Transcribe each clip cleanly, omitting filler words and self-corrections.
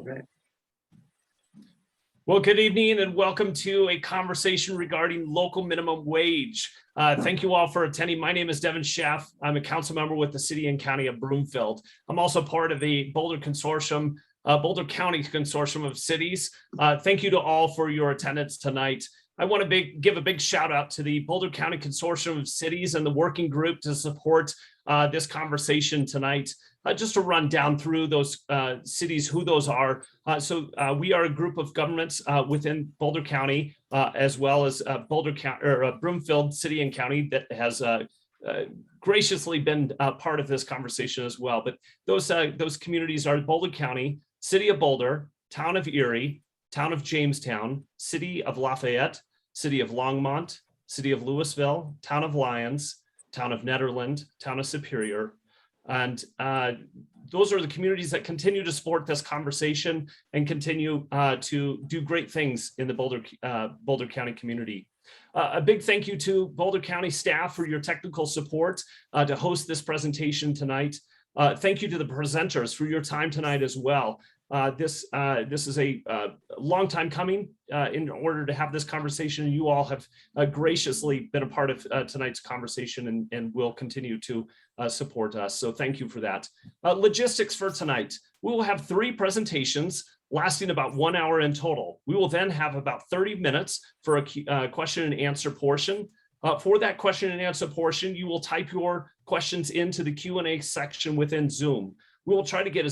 right. Well, good evening and welcome to a conversation regarding local minimum wage. Thank you all for attending. My name is Devin Schaff. I'm a council member with the City and County of Broomfield. I'm also part of the Boulder Consortium, Boulder County Consortium of Cities. Thank you to all for your attendance tonight. I want to give a big shout out to the Boulder County Consortium of Cities and the working group to support this conversation tonight. Just to run down through those cities, who those are. We are a group of governments within Boulder County, as well as Boulder County or Broomfield City and County that has graciously been part of this conversation as well. But those communities are Boulder County, City of Boulder, Town of Erie, Town of Jamestown, City of Lafayette, City of Longmont, City of Louisville, Town of Lyons, Town of Nederland, Town of Superior. And those are the communities that continue to support this conversation and continue to do great things in the Boulder County community. A big thank you to Boulder County staff for your technical support to host this presentation tonight. Thank you to the presenters for your time tonight as well. This is a long time coming in order to have this conversation. You all have graciously been a part of tonight's conversation and will continue to support us. So thank you for that. Logistics for tonight. We will have 3 presentations lasting about 1 hour in total. We will then have about 30 minutes for a question and answer portion. For that question and answer portion, you will type your questions into the Q&A section within Zoom. We will try to get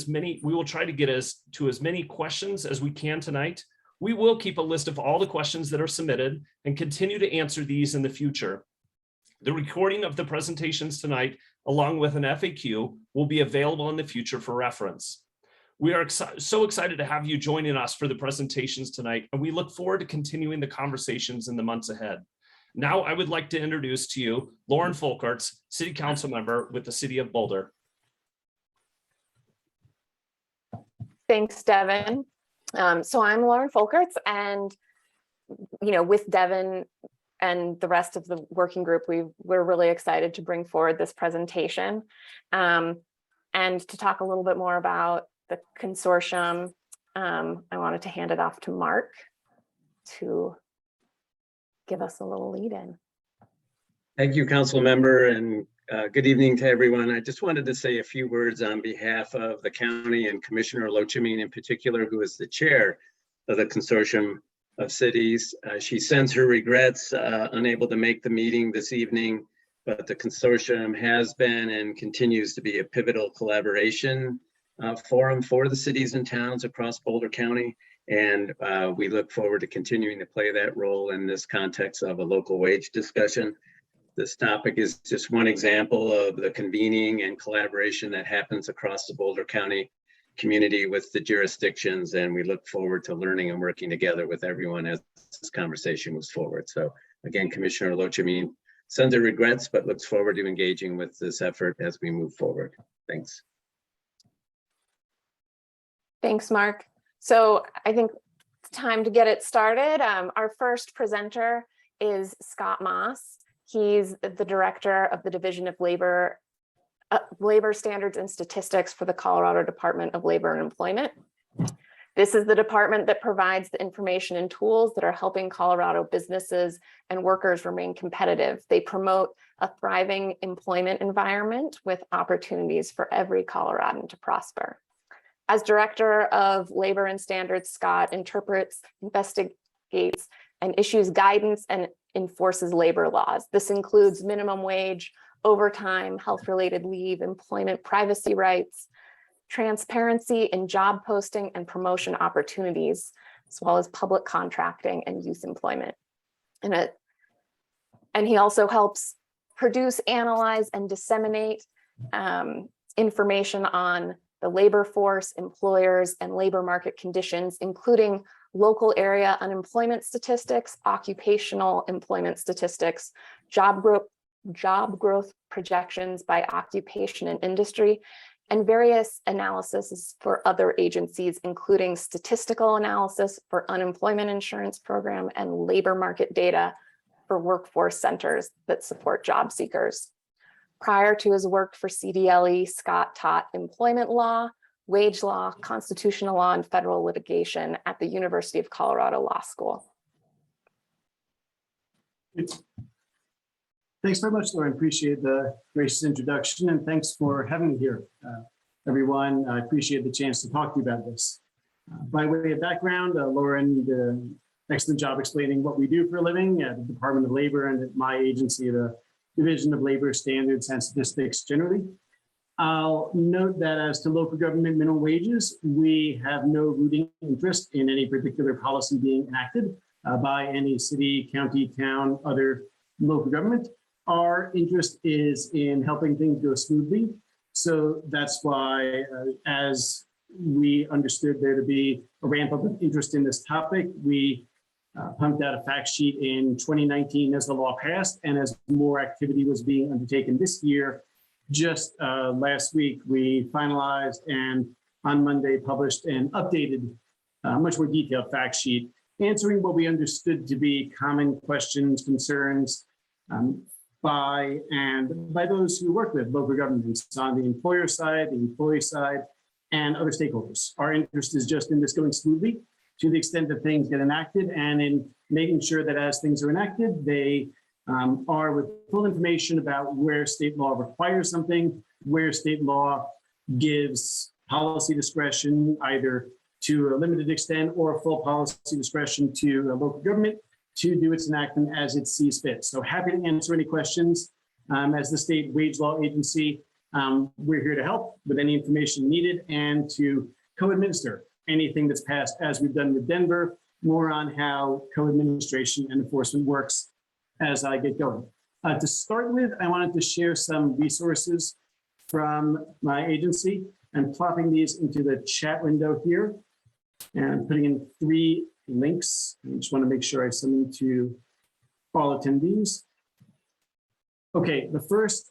to as many questions as we can tonight. We will keep a list of all the questions that are submitted and continue to answer these in the future. The recording of the presentations tonight, along with an FAQ, will be available in the future for reference. We are so excited to have you joining us for the presentations tonight, and we look forward to continuing the conversations in the months ahead. Now, I would like to introduce to you Lauren Folkerts, City Council Member with the City of Boulder. Thanks, Devin. So I'm Lauren Folkerts, and with Devin and the rest of the working group, we're really excited to bring forward this presentation and to talk a little bit more about the consortium. I wanted to hand it off to Mark to give us a little lead in. Thank you, Council Member, and good evening to everyone. I just wanted to say a few words on behalf of the county and Commissioner Lochamin in particular, who is the chair of the Consortium of Cities. She sends her regrets, unable to make the meeting this evening, but the consortium has been and continues to be a pivotal collaboration forum for the cities and towns across Boulder County. And we look forward to continuing to play that role in this context of a local wage discussion. This topic is just one example of the convening and collaboration that happens across the Boulder County community with the jurisdictions, and we look forward to learning and working together with everyone as this conversation moves forward. So again, Commissioner Lochamin sends her regrets, but looks forward to engaging with this effort as we move forward. Thanks. Thanks, Mark. So I think it's time to get it started. Our first presenter is Scott Moss. He's the director of the Division of Labor Standards and Statistics for the Colorado Department of Labor and Employment. This is the department that provides the information and tools that are helping Colorado businesses and workers remain competitive. They promote a thriving employment environment with opportunities for every Coloradan to prosper. As director of Labor and Standards, Scott interprets, investigates, and issues guidance and enforces labor laws. This includes minimum wage, overtime, health-related leave, employment privacy rights, transparency in job posting and promotion opportunities, as well as public contracting and youth employment. And he also helps produce, analyze, and disseminate information on the labor force, employers, and labor market conditions, including local area unemployment statistics, occupational employment statistics, job growth projections by occupation and industry, and various analyses for other agencies, including statistical analysis for unemployment insurance program and labor market data for workforce centers that support job seekers. Prior to his work for CDLE, Scott taught employment law, wage law, constitutional law, and federal litigation at the University of Colorado Law School. Thanks very much, Lauren. Appreciate the gracious introduction, and thanks for having me here, everyone. I appreciate the chance to talk to you about this. By way of background, Lauren did an excellent job explaining what we do for a living at the Department of Labor and at my agency, the Division of Labor Standards and Statistics generally. I'll note that as to local government minimum wages, we have no rooting interest in any particular policy being enacted by any city, county, town, other local government. Our interest is in helping things go smoothly. So that's why, as we understood there to be a ramp up of interest in this topic, we pumped out a fact sheet in 2019 as the law passed, and as more activity was being undertaken this year. Just last week, we finalized and on Monday published an updated, much more detailed fact sheet, answering what we understood to be common questions, concerns by those who work with local governments on the employer side, the employee side, and other stakeholders. Our interest is just in this going smoothly to the extent that things get enacted, and in making sure that as things are enacted, they are with full information about where state law requires something, where state law gives policy discretion, either to a limited extent or full policy discretion to a local government to do its enactment as it sees fit. So happy to answer any questions. As the state wage law agency, we're here to help with any information needed and to co-administer anything that's passed, as we've done with Denver, more on how co-administration and enforcement works as I get going. To start with, I wanted to share some resources from my agency. I'm plopping these into the chat window here and putting in 3 links. I just want to make sure I send them to all attendees. Okay, the first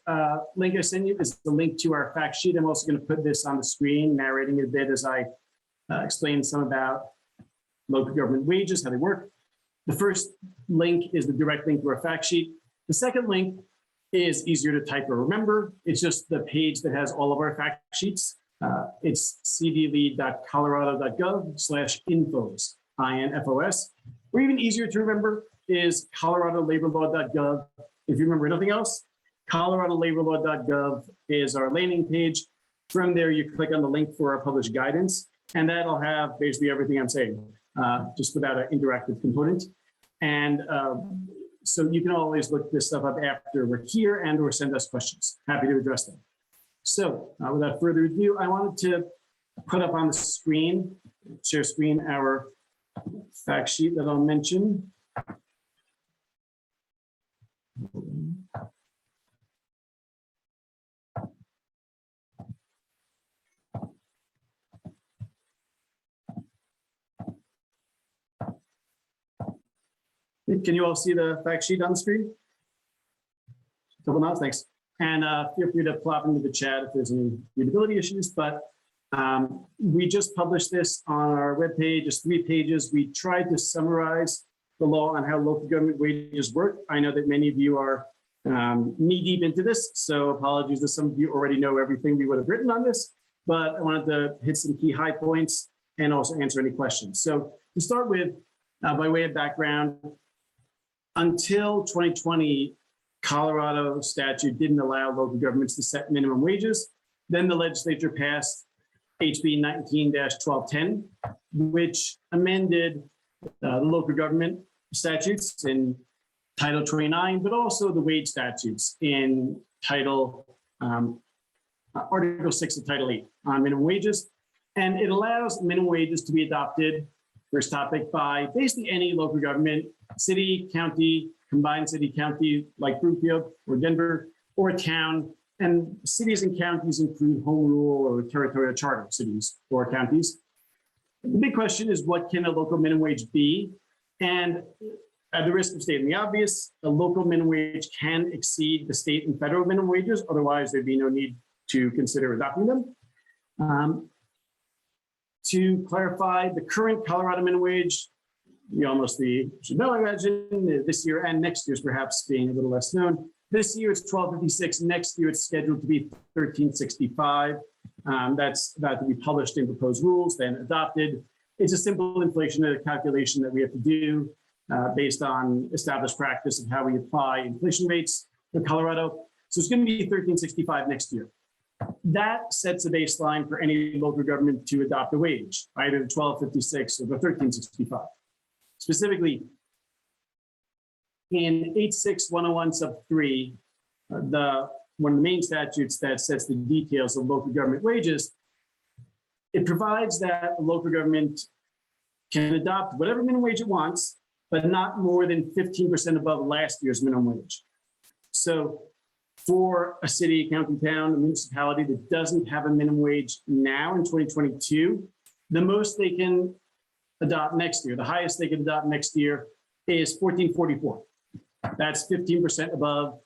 link I send you is the link to our fact sheet. I'm also going to put this on the screen, narrating it a bit as I explain some about local government wages, how they work. The first link is the direct link to our fact sheet. The second link is easier to type or remember. It's just the page that has all of our fact sheets. It's cdlead.colorado.gov/infos, INFOS. Or even easier to remember is coloradolaborlaw.gov. If you remember nothing else, coloradolaborlaw.gov is our landing page. From there, you click on the link for our published guidance, and that'll have basically everything I'm saying, just without an interactive component. And so you can always look this stuff up after we're here and or send us questions. Happy to address them. So without further ado, I wanted to put up on the screen, share screen, our fact sheet that I'll mention. Can you all see the fact sheet on the screen? Couple nods, thanks. And feel free to plop into the chat if there's any readability issues, but we just published this on our webpage, just 3 pages. We tried to summarize the law on how local government wages work. I know that many of you are knee deep into this, so apologies if some of you already know everything we would have written on this, but I wanted to hit some key high points and also answer any questions. So to start with, by way of background, until 2020, Colorado statute didn't allow local governments to set minimum wages. Then the legislature passed HB 19-1210, which amended the local government statutes in Title 29, but also the wage statutes in Article 6 of Title 8 on minimum wages. And it allows minimum wages to be adopted, first topic, by basically any local government, city, county, combined city, county, like Broomfield or Denver, or a town. And cities and counties include home rule or territorial charter cities or counties. The big question is, what can a local minimum wage be? And at the risk of stating the obvious, a local minimum wage can exceed the state and federal minimum wages. Otherwise, there'd be no need to consider adopting them. To clarify, the current Colorado minimum wage, you almost should know, I imagine, this year and next year's perhaps being a little less known. This year it's $12.56. Next year it's scheduled to be $13.65. That's about to be published in proposed rules, then adopted. It's a simple inflation calculation that we have to do based on established practice of how we apply inflation rates in Colorado. So it's going to be $13.65 next year. That sets a baseline for any local government to adopt a wage, either the $12.56 or the $13.65. Specifically, in 86101 sub 3, one of the main statutes that sets the details of local government wages, it provides that a local government can adopt whatever minimum wage it wants, but not more than 15% above last year's minimum wage. So for a city, county, town, a municipality that doesn't have a minimum wage now in 2022, the most they can adopt next year, the highest they can adopt next year is $14.44. That's 15% above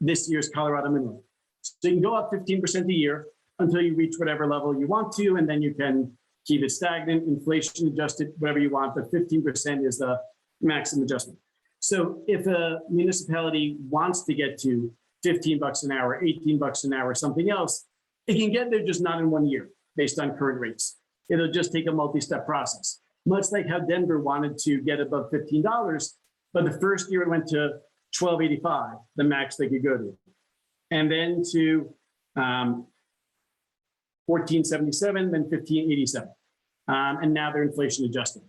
this year's Colorado minimum. So you can go up 15% a year until you reach whatever level you want to, and then you can keep it stagnant, inflation adjusted, whatever you want, but 15% is the maximum adjustment. So if a municipality wants to get to $15 an hour, $18 an hour, something else, it can get there, just not in 1 year based on current rates. It'll just take a multi-step process. Much like how Denver wanted to get above $15, but the first year it went to $12.85, the max they could go to. And then to $14.77, then $15.87. And now they're inflation adjusted.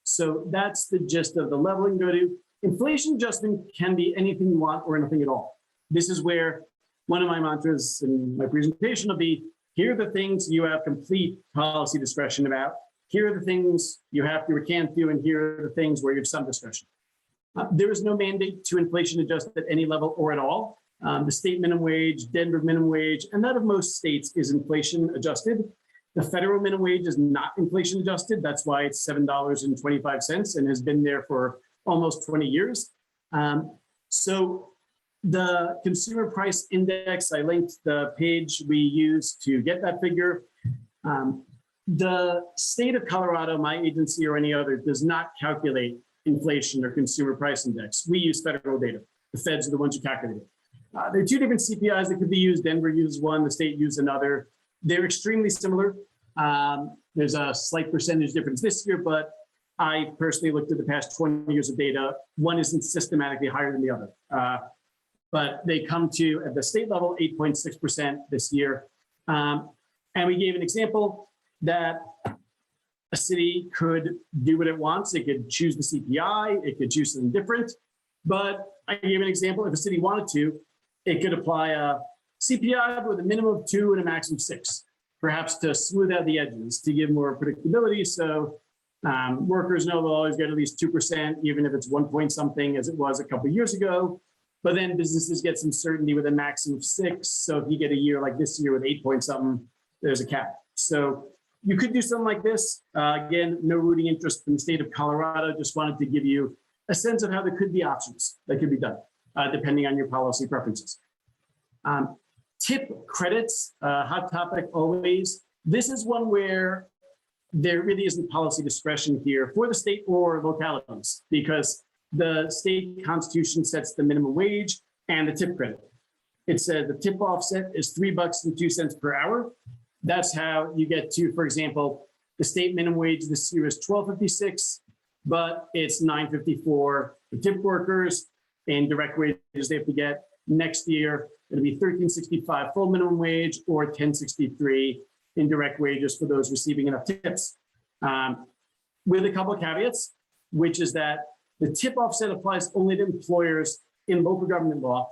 So that's the gist of the level you can go to. Inflation adjustment can be anything you want or anything at all. This is where one of my mantras in my presentation will be, here are the things you have complete policy discretion about. Here are the things you have to or can't do, and here are the things where you have some discretion. There is no mandate to inflation adjust at any level or at all. The state minimum wage, Denver minimum wage, and that of most states is inflation adjusted. The federal minimum wage is not inflation adjusted. That's why it's $7.25 and has been there for almost 20 years. So the consumer price index, I linked the page we use to get that figure. The state of Colorado, my agency or any other, does not calculate inflation or consumer price index. We use federal data. The feds are the ones who calculate it. There are two different CPIs that could be used. Denver uses one, the state uses another. They're extremely similar. There's a slight percentage difference this year, but I personally looked at the past 20 years of data. One isn't systematically higher than the other. But they come to, at the state level, 8.6% this year. And we gave an example that a city could do what it wants. It could choose the CPI, it could choose something different. But I gave an example, if a city wanted to, it could apply a CPI with a minimum of 2 and a maximum of 6, perhaps to smooth out the edges, to give more predictability. So workers know they'll always get at least 2%, even if it's 1 point something as it was a couple of years ago. But then businesses get some certainty with a maximum of 6. So if you get a year like this year with 8 point something, there's a cap. So you could do something like this. Again, no rooting interest in the state of Colorado. Just wanted to give you a sense of how there could be options that could be done, depending on your policy preferences. Tip credits, hot topic always. This is one where there really isn't policy discretion here for the state or localities, because the state constitution sets the minimum wage and the tip credit. It said the tip offset is $3.02 per hour. That's how you get to, for example, the state minimum wage this year is $12.56, but it's $9.54 for tip workers and direct wages they have to get. Next year, it'll be $13.65 full minimum wage or $10.63 in direct wages for those receiving enough tips. With a couple of caveats, which is that the tip offset applies only to employers in local government law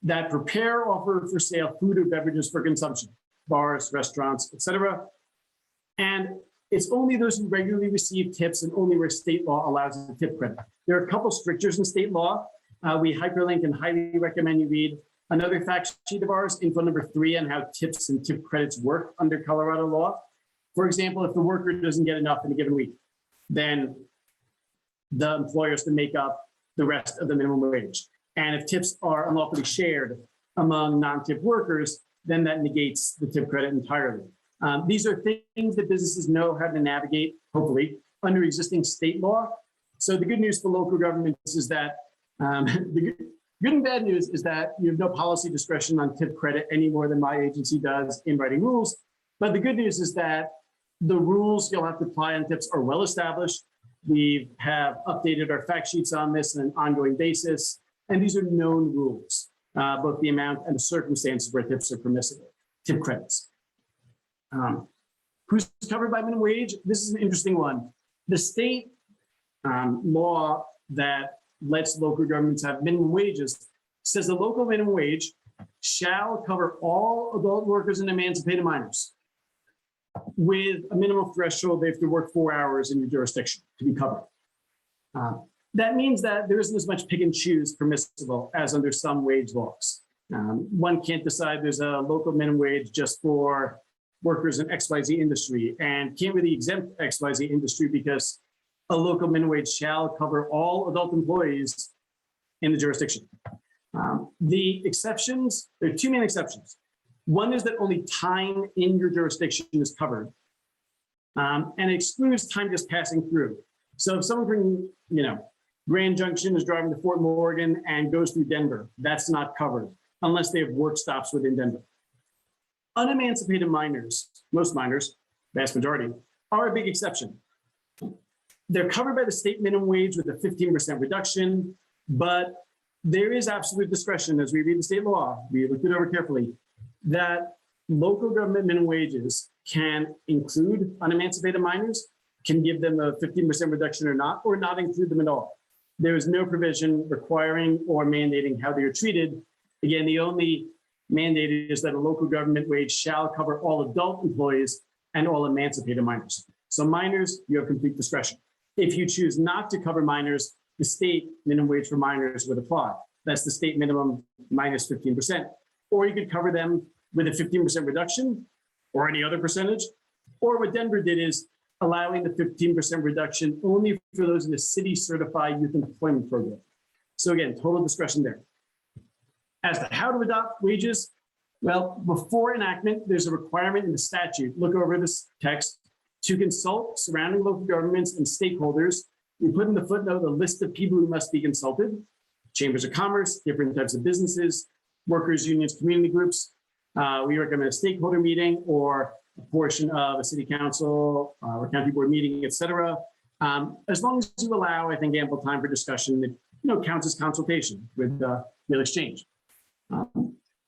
that prepare or offer for sale food or beverages for consumption, bars, restaurants, etc. And it's only those who regularly receive tips and only where state law allows a tip credit. There are a couple strictures in state law. We hyperlink and highly recommend you read another fact sheet of ours, info number 3, on how tips and tip credits work under Colorado law. For example, if the worker doesn't get enough in a given week, then the employer has to make up the rest of the minimum wage. And if tips are unlawfully shared among non-tip workers, then that negates the tip credit entirely. These are things that businesses know how to navigate, hopefully, under existing state law. So the good news for local governments is that, the good and bad news is that you have no policy discretion on tip credit any more than my agency does in writing rules. But the good news is that the rules you'll have to apply on tips are well established. We have updated our fact sheets on this on an ongoing basis, and these are known rules, both the amount and the circumstances where tips are permissible, tip credits. Who's covered by minimum wage? This is an interesting one. The state law that lets local governments have minimum wages says the local minimum wage shall cover all adult workers and emancipated minors with a minimum threshold. They have to work 4 hours in your jurisdiction to be covered. That means that there isn't as much pick and choose permissible as under some wage laws. One can't decide there's a local minimum wage just for workers in XYZ industry and can't really exempt XYZ industry because a local minimum wage shall cover all adult employees in the jurisdiction. The exceptions, there are two main exceptions. One is that only time in your jurisdiction is covered, and it excludes time just passing through. So if someone from, Grand Junction is driving to Fort Morgan and goes through Denver, that's not covered unless they have work stops within Denver. Unemancipated minors, most minors, vast majority, are a big exception. They're covered by the state minimum wage with a 15% reduction, but there is absolute discretion as we read the state law, we looked it over carefully, that local government minimum wages can include unemancipated minors, can give them a 15% reduction or not include them at all. There is no provision requiring or mandating how they are treated. Again, the only mandate is that a local government wage shall cover all adult employees and all emancipated minors. So minors, you have complete discretion. If you choose not to cover minors, the state minimum wage for minors would apply. That's the state minimum minus 15%. Or you could cover them with a 15% reduction or any other percentage. Or what Denver did is allowing the 15% reduction only for those in the city certified youth employment program. So again, total discretion there. As to how to adopt wages, well, before enactment, there's a requirement in the statute, look over this text, to consult surrounding local governments and stakeholders. We put in the footnote a list of people who must be consulted: chambers of commerce, different types of businesses, workers, unions, community groups. We recommend a stakeholder meeting or a portion of a city council or county board meeting, et cetera. As long as you allow, I think, ample time for discussion, it counts as consultation with real exchange.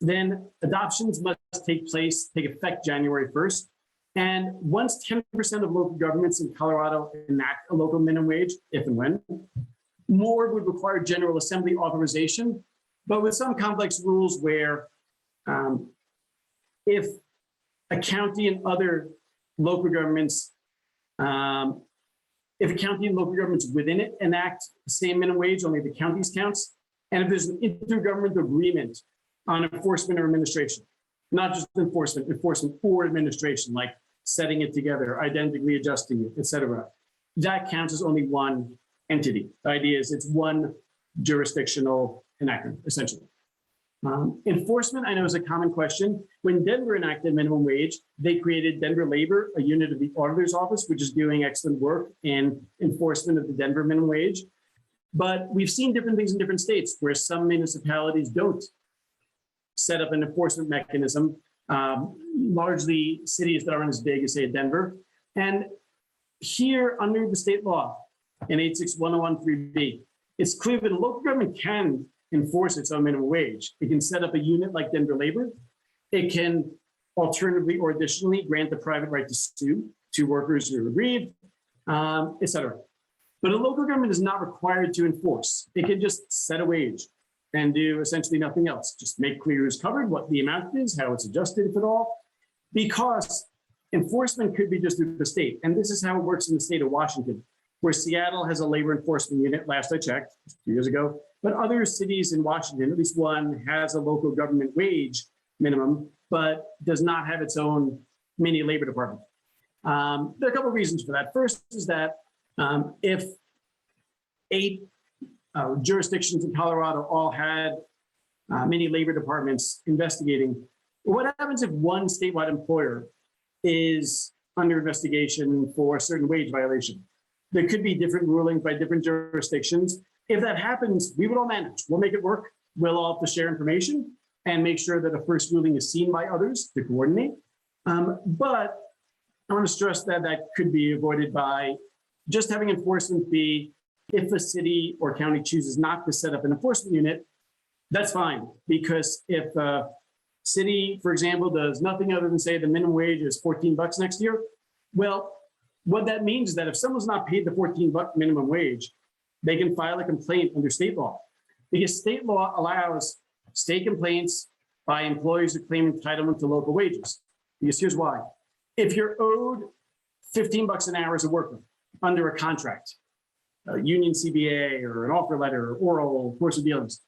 Then adoptions must take effect January 1st. And once 10% of local governments in Colorado enact a local minimum wage, if and when, more would require General Assembly authorization, but with some complex rules where if a county and other local governments, if a county and local governments within it enact the same minimum wage, only the counties counts, and if there's an intergovernmental agreement on enforcement or administration, not just enforcement or administration, like setting it together, identically adjusting it, et cetera. That counts as only one entity. The idea is it's one jurisdictional enactment, essentially. Enforcement, I know, is a common question. When Denver enacted minimum wage, they created Denver Labor, a unit of the auditor's office, which is doing excellent work in enforcement of the Denver minimum wage. But we've seen different things in different states where some municipalities don't set up an enforcement mechanism, largely cities that aren't as big as, say, Denver. And here, under the state law, in 86101(3)(b), it's clear that a local government can enforce its own minimum wage. It can set up a unit like Denver Labor. It can alternatively or additionally grant the private right to sue to workers who are aggrieved, et cetera. But a local government is not required to enforce. It can just set a wage and do essentially nothing else. Just make clear who's covered, what the amount is, how it's adjusted, if at all, because enforcement could be just through the state. And this is how it works in the state of Washington, where Seattle has a labor enforcement unit, last I checked, 2 years ago, but other cities in Washington, at least one, has a local government wage minimum, but does not have its own mini labor department. There are a couple of reasons for that. First is that if 8 jurisdictions in Colorado all had many labor departments investigating, what happens if one statewide employer is under investigation for a certain wage violation? There could be different rulings by different jurisdictions. If that happens, we would all manage. We'll make it work. We'll all have to share information and make sure that a first ruling is seen by others to coordinate. But I want to stress that that could be avoided by just having enforcement be if a city or county chooses not to set up an enforcement unit, that's fine. Because if a city, for example, does nothing other than say the minimum wage is $14 next year, well, what that means is that if someone's not paid the $14 minimum wage, they can file a complaint under state law. Because state law allows state complaints by employees who claim entitlement to local wages. Because here's why. If you're owed $15 an hour as a worker under a contract, a union CBA or an offer letter, or oral course of dealings,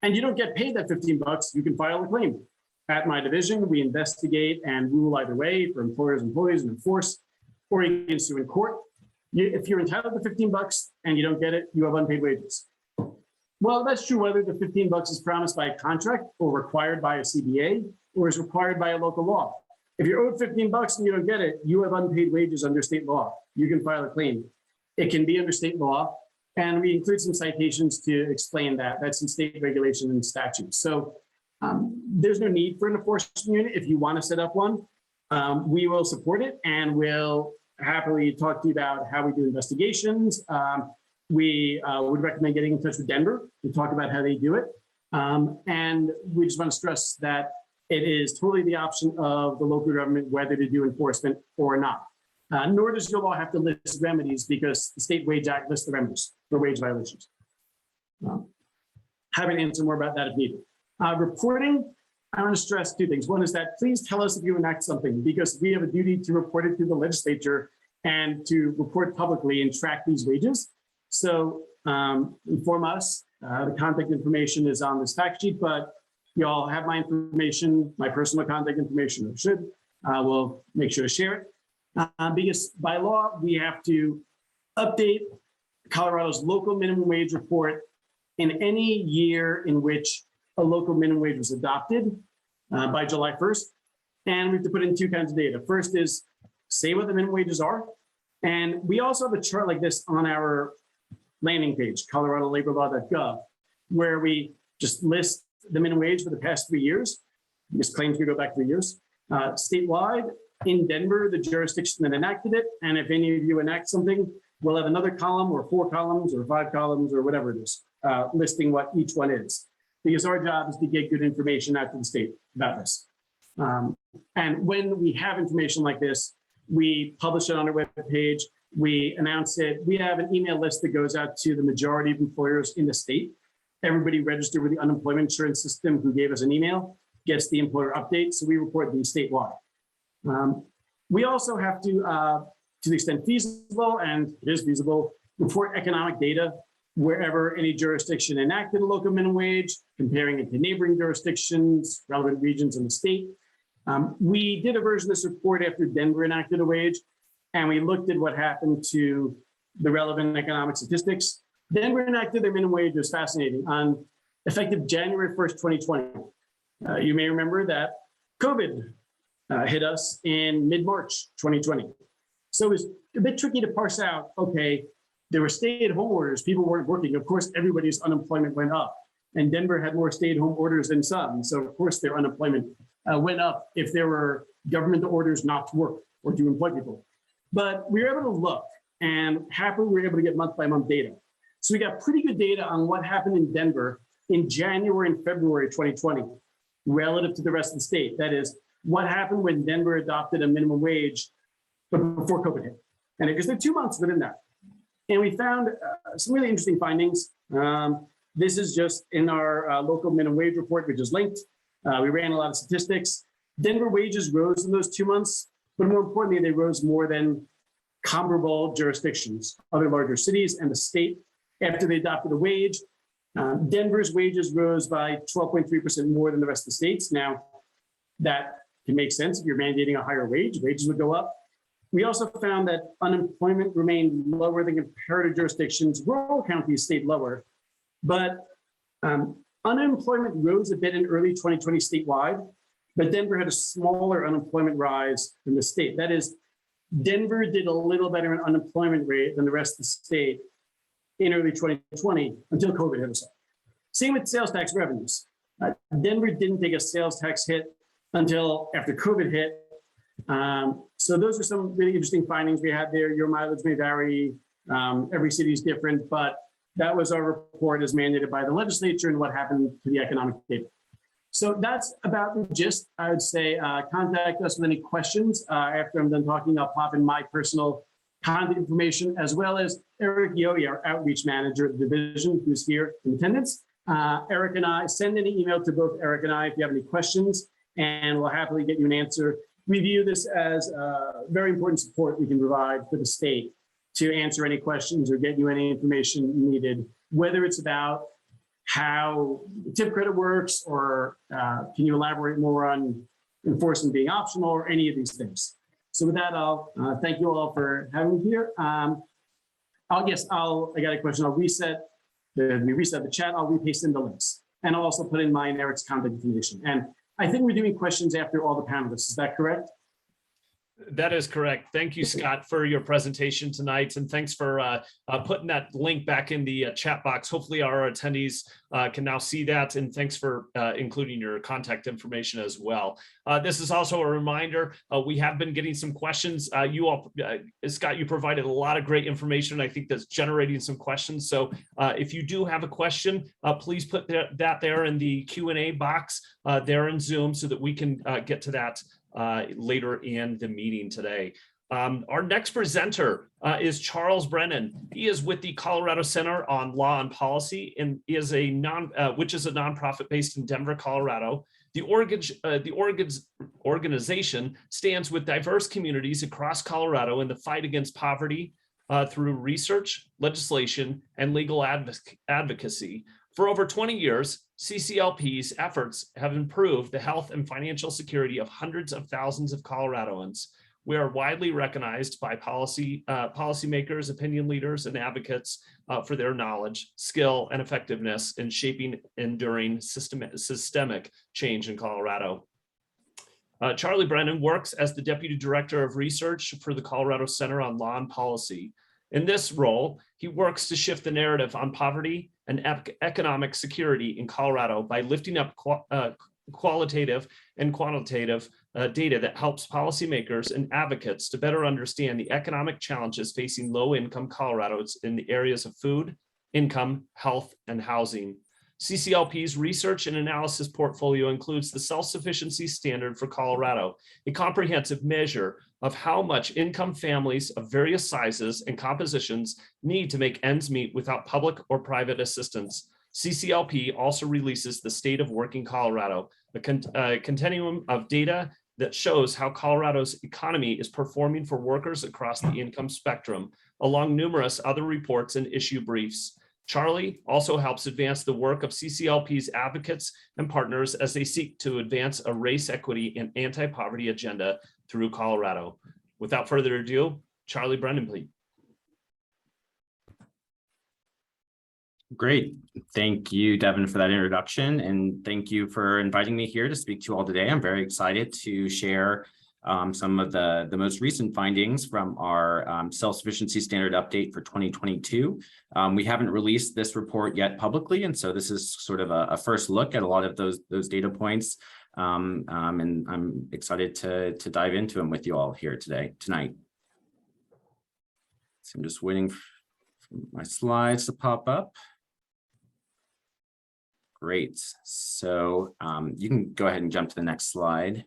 and you don't get paid that $15, you can file a claim. At my division, we investigate and rule either way for employers, employees, and enforce, or you can sue in court. If you're entitled to $15 and you don't get it, you have unpaid wages. Well, that's true whether the $15 is promised by a contract or required by a CBA or is required by a local law. If you're owed $15 and you don't get it, you have unpaid wages under state law. You can file a claim. It can be under state law, and we include some citations to explain that. That's in state regulation and statutes. So there's no need for an enforcement unit. If you want to set up one, we will support it and we'll happily talk to you about how we do investigations. We would recommend getting in touch with Denver to talk about how they do it. And we just want to stress that it is totally the option of the local government whether to do enforcement or not. Nor does your law have to list remedies because the State Wage Act lists the remedies for wage violations. Happy to answer more about that if needed. Reporting, I want to stress two things. One is that please tell us if you enact something because we have a duty to report it to the legislature and to report publicly and track these wages. So inform us. The contact information is on this fact sheet, but you all have my information, my personal contact information, or should. We'll make sure to share it. Because by law, we have to update Colorado's local minimum wage report in any year in which a local minimum wage was adopted by July 1st. And we have to put in two kinds of data. First is say what the minimum wages are. And we also have a chart like this on our landing page, coloradolaborlaw.gov, where we just list the minimum wage for the past 3 years. This claims we go back 3 years. Statewide, in Denver, the jurisdiction that enacted it, and if any of you enact something, we'll have another column or 4 columns or 5 columns or whatever it is, listing what each one is. Because our job is to get good information out to the state about this. And when we have information like this, we publish it on our webpage, we announce it. We have an email list that goes out to the majority of employers in the state. Everybody registered with the unemployment insurance system who gave us an email gets the employer update, so we report these statewide. We also have to the extent feasible, and it is feasible, report economic data wherever any jurisdiction enacted a local minimum wage, comparing it to neighboring jurisdictions, relevant regions in the state. We did a version of this report after Denver enacted a wage, and we looked at what happened to the relevant economic statistics. Denver enacted their minimum wage. It was fascinating. On effective January 1st, 2020. You may remember that COVID hit us in mid-March 2020. So it was a bit tricky to parse out, okay, there were stay-at-home orders, people weren't working. Of course, everybody's unemployment went up. And Denver had more stay-at-home orders than some. So of course, their unemployment went up if there were government orders not to work or to employ people. But we were able to look, and happily we were able to get month-by-month data. So we got pretty good data on what happened in Denver in January and February 2020 relative to the rest of the state. That is, what happened when Denver adopted a minimum wage before COVID hit. And because they're 2 months within that. And we found some really interesting findings. This is just in our local minimum wage report, which is linked. We ran a lot of statistics. Denver wages rose in those 2 months, but more importantly, they rose more than comparable jurisdictions, other larger cities and the state after they adopted a wage. Denver's wages rose by 12.3% more than the rest of the states. Now, that can make sense. If you're mandating a higher wage, wages would go up. We also found that unemployment remained lower than comparative jurisdictions. Rural counties stayed lower, but unemployment rose a bit in early 2020 statewide, but Denver had a smaller unemployment rise than the state. That is, Denver did a little better in unemployment rate than the rest of the state in early 2020 until COVID hit us up. Same with sales tax revenues. Denver didn't take a sales tax hit until after COVID hit, So those are some really interesting findings we had there. Your mileage may vary. Every city is different, but that was our report as mandated by the legislature and what happened to the economic data. So that's about the gist. I would say contact us with any questions. After I'm done talking, I'll pop in my personal contact information, as well as Eric Yohe, our outreach manager of the division, who's here in attendance. Eric and I, send an email to both Eric and I if you have any questions, and we'll happily get you an answer. We view this as very important support we can provide for the state to answer any questions or get you any information needed, whether it's about how tip credit works, or can you elaborate more on enforcement being optional, or any of these things. So with that, I'll thank you all for having me here. I got a question. I'll reset the chat. I'll repaste in the links, and I'll also put in my and Eric's contact information. And I think we're doing questions after all the panelists. Is that correct? That is correct. Thank you, Scott, for your presentation tonight. And thanks for putting that link back in the chat box. Hopefully our attendees can now see that. And thanks for including your contact information as well. This is also a reminder, we have been getting some questions. You all, Scott, you provided a lot of great information. I think that's generating some questions. So if you do have a question, please put that there in the Q&A box there in Zoom so that we can get to that later in the meeting today. Our next presenter is Charles Brennan. He is with the Colorado Center on Law and Policy, and is which is a nonprofit based in Denver, Colorado. The organization stands with diverse communities across Colorado in the fight against poverty through research, legislation, and legal advocacy. For over 20 years, CCLP's efforts have improved the health and financial security of hundreds of thousands of Coloradoans. We are widely recognized by policymakers, opinion leaders, and advocates for their knowledge, skill, and effectiveness in shaping enduring systemic change in Colorado. Charlie Brennan works as the Deputy Director of Research for the Colorado Center on Law and Policy. In this role, he works to shift the narrative on poverty and economic security in Colorado by lifting up qualitative and quantitative data that helps policymakers and advocates to better understand the economic challenges facing low-income Colorados in the areas of food, income, health, and housing. CCLP's research and analysis portfolio includes the Self-Sufficiency Standard for Colorado, a comprehensive measure of how much income families of various sizes and compositions need to make ends meet without public or private assistance. CCLP also releases the State of Working Colorado, a continuum of data that shows how Colorado's economy is performing for workers across the income spectrum, along numerous other reports and issue briefs. Charlie also helps advance the work of CCLP's advocates and partners as they seek to advance a race equity and anti-poverty agenda through Colorado. Without further ado, Charlie Brennan, please. Great. Thank you, Devin, for that introduction. And thank you for inviting me here to speak to you all today. I'm very excited to share some of the most recent findings from our Self-Sufficiency Standard update for 2022. We haven't released this report yet publicly, and so this is sort of a first look at a lot of those data points. And I'm excited to dive into them with you all here tonight. So I'm just waiting for my slides to pop up. Great. So you can go ahead and jump to the next slide.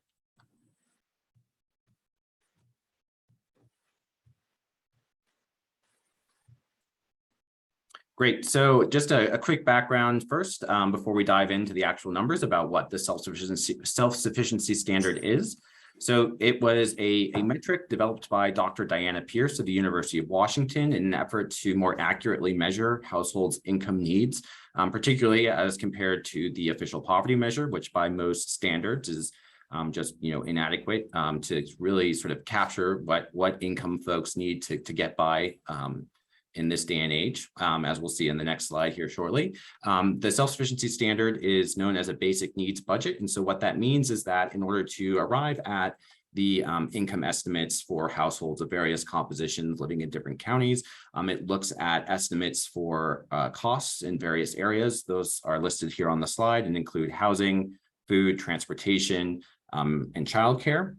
Great. So just a quick background first, before we dive into the actual numbers about what the self-sufficiency standard is. So it was a metric developed by Dr. Diana Pierce of the University of Washington in an effort to more accurately measure households' income needs, particularly as compared to the official poverty measure, which by most standards is just inadequate to really sort of capture what income folks need to get by in this day and age, as we'll see in the next slide here shortly. The self-sufficiency standard is known as a basic needs budget. And so what that means is that in order to arrive at the income estimates for households of various compositions living in different counties, it looks at estimates for costs in various areas. Those are listed here on the slide and include housing, food, transportation, and childcare.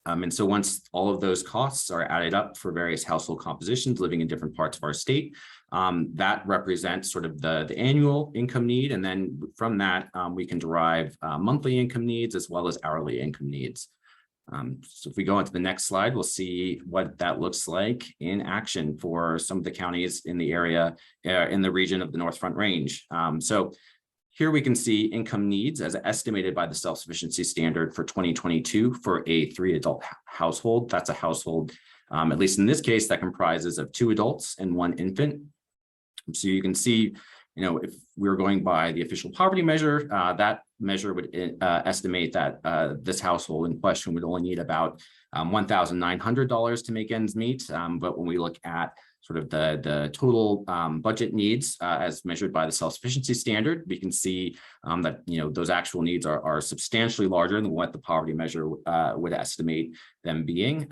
And so once all of those costs are added up for various household compositions living in different parts of our state, that represents sort of the annual income need. And then from that, we can derive monthly income needs as well as hourly income needs. So if we go on to the next slide, we'll see what that looks like in action for some of the counties in the area, in the region of the North Front Range. So here we can see income needs as estimated by the Self-Sufficiency Standard for 2022 for a 3-adult household. That's a household, at least in this case, that comprises of 2 adults and 1 infant. So you can see, you know, if we were going by the official poverty measure, that measure would estimate that this household in question would only need about $1,900 to make ends meet. But when we look at sort of the total budget needs as measured by the Self-Sufficiency Standard, we can see that, you know, those actual needs are substantially larger than what the poverty measure would estimate them being.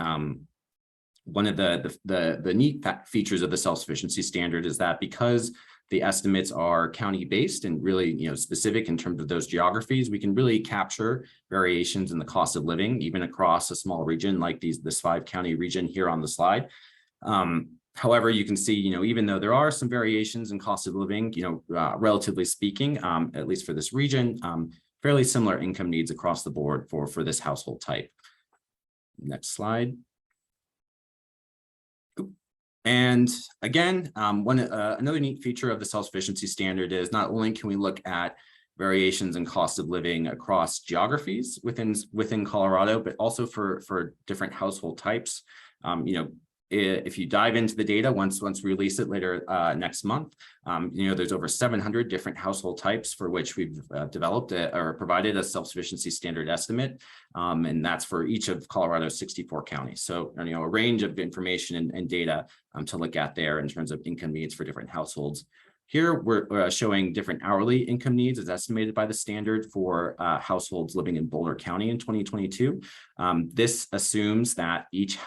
One of the neat features of the Self-Sufficiency Standard is that because the estimates are county-based and really, you know, specific in terms of those geographies, we can really capture variations in the cost of living, even across a small region like this 5-county region here on the slide. However, you can see, you know, even though there are some variations in cost of living, you know, relatively speaking, at least for this region, fairly similar income needs across the board for this household type. Next slide. And again, another neat feature of the Self-Sufficiency Standard is not only can we look at variations in cost of living across geographies within Colorado, but also for different household types. You know, if you dive into the data, once we release it later next month, you know, there's over 700 different household types for which we've developed or provided a Self-Sufficiency Standard estimate, and that's for each of Colorado's 64 counties. So, you know, a range of information and data to look at there in terms of income needs for different households. Here, we're showing different hourly income needs as estimated by the standard for households living in Boulder County in 2022. This assumes that each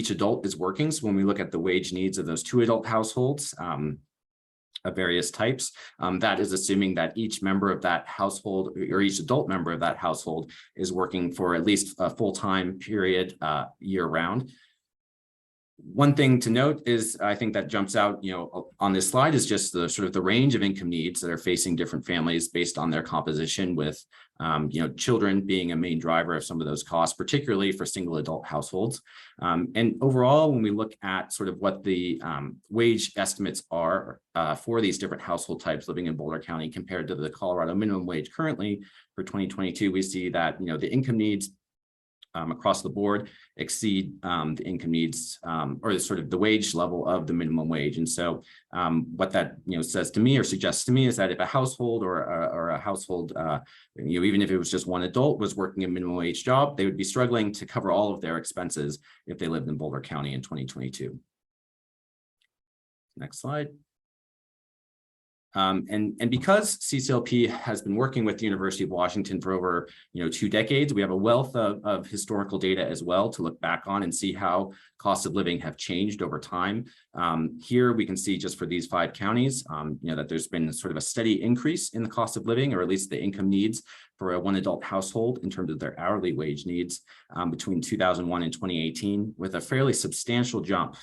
adult is working. So when we look at the wage needs of those 2-adult households of various types, that is assuming that each member of that household or each adult member of that household is working for at least a full-time period year round. One thing to note is, I think that jumps out, you know, on this slide is just the sort of the range of income needs that are facing different families based on their composition, with, you know, children being a main driver of some of those costs, particularly for single adult households. And overall, when we look at sort of what the wage estimates are for these different household types living in Boulder County compared to the Colorado minimum wage currently for 2022, we see that, you know, the income needs across the board exceed the income needs or sort of the wage level of the minimum wage. And so what that, you know, says to me or suggests to me is that if a household or a household, you know, even if it was just 1 adult was working a minimum wage job, they would be struggling to cover all of their expenses if they lived in Boulder County in 2022. Next slide. And because CCLP has been working with the University of Washington for over, you know, 2 decades, we have a wealth of historical data as well to look back on and see how costs of living have changed over time. Here we can see just for these 5 counties, you know, that there's been sort of a steady increase in the cost of living, or at least the income needs for a 1-adult household in terms of their hourly wage needs between 2001 and 2018, with a fairly substantial jump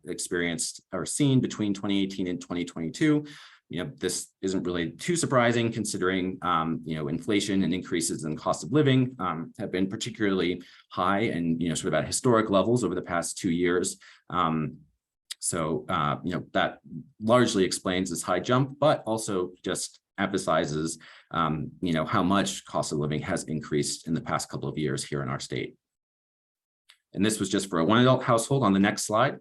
experienced or seen between 2018 and 2022. You know, this isn't really too surprising considering, you know, inflation and increases in cost of living have been particularly high and, you know, sort of at historic levels over the past 2 years. So, you know, that largely explains this high jump, but also just emphasizes, you know, how much cost of living has increased in the past couple of years here in our state. And this was just for a 1-adult household. On the next slide,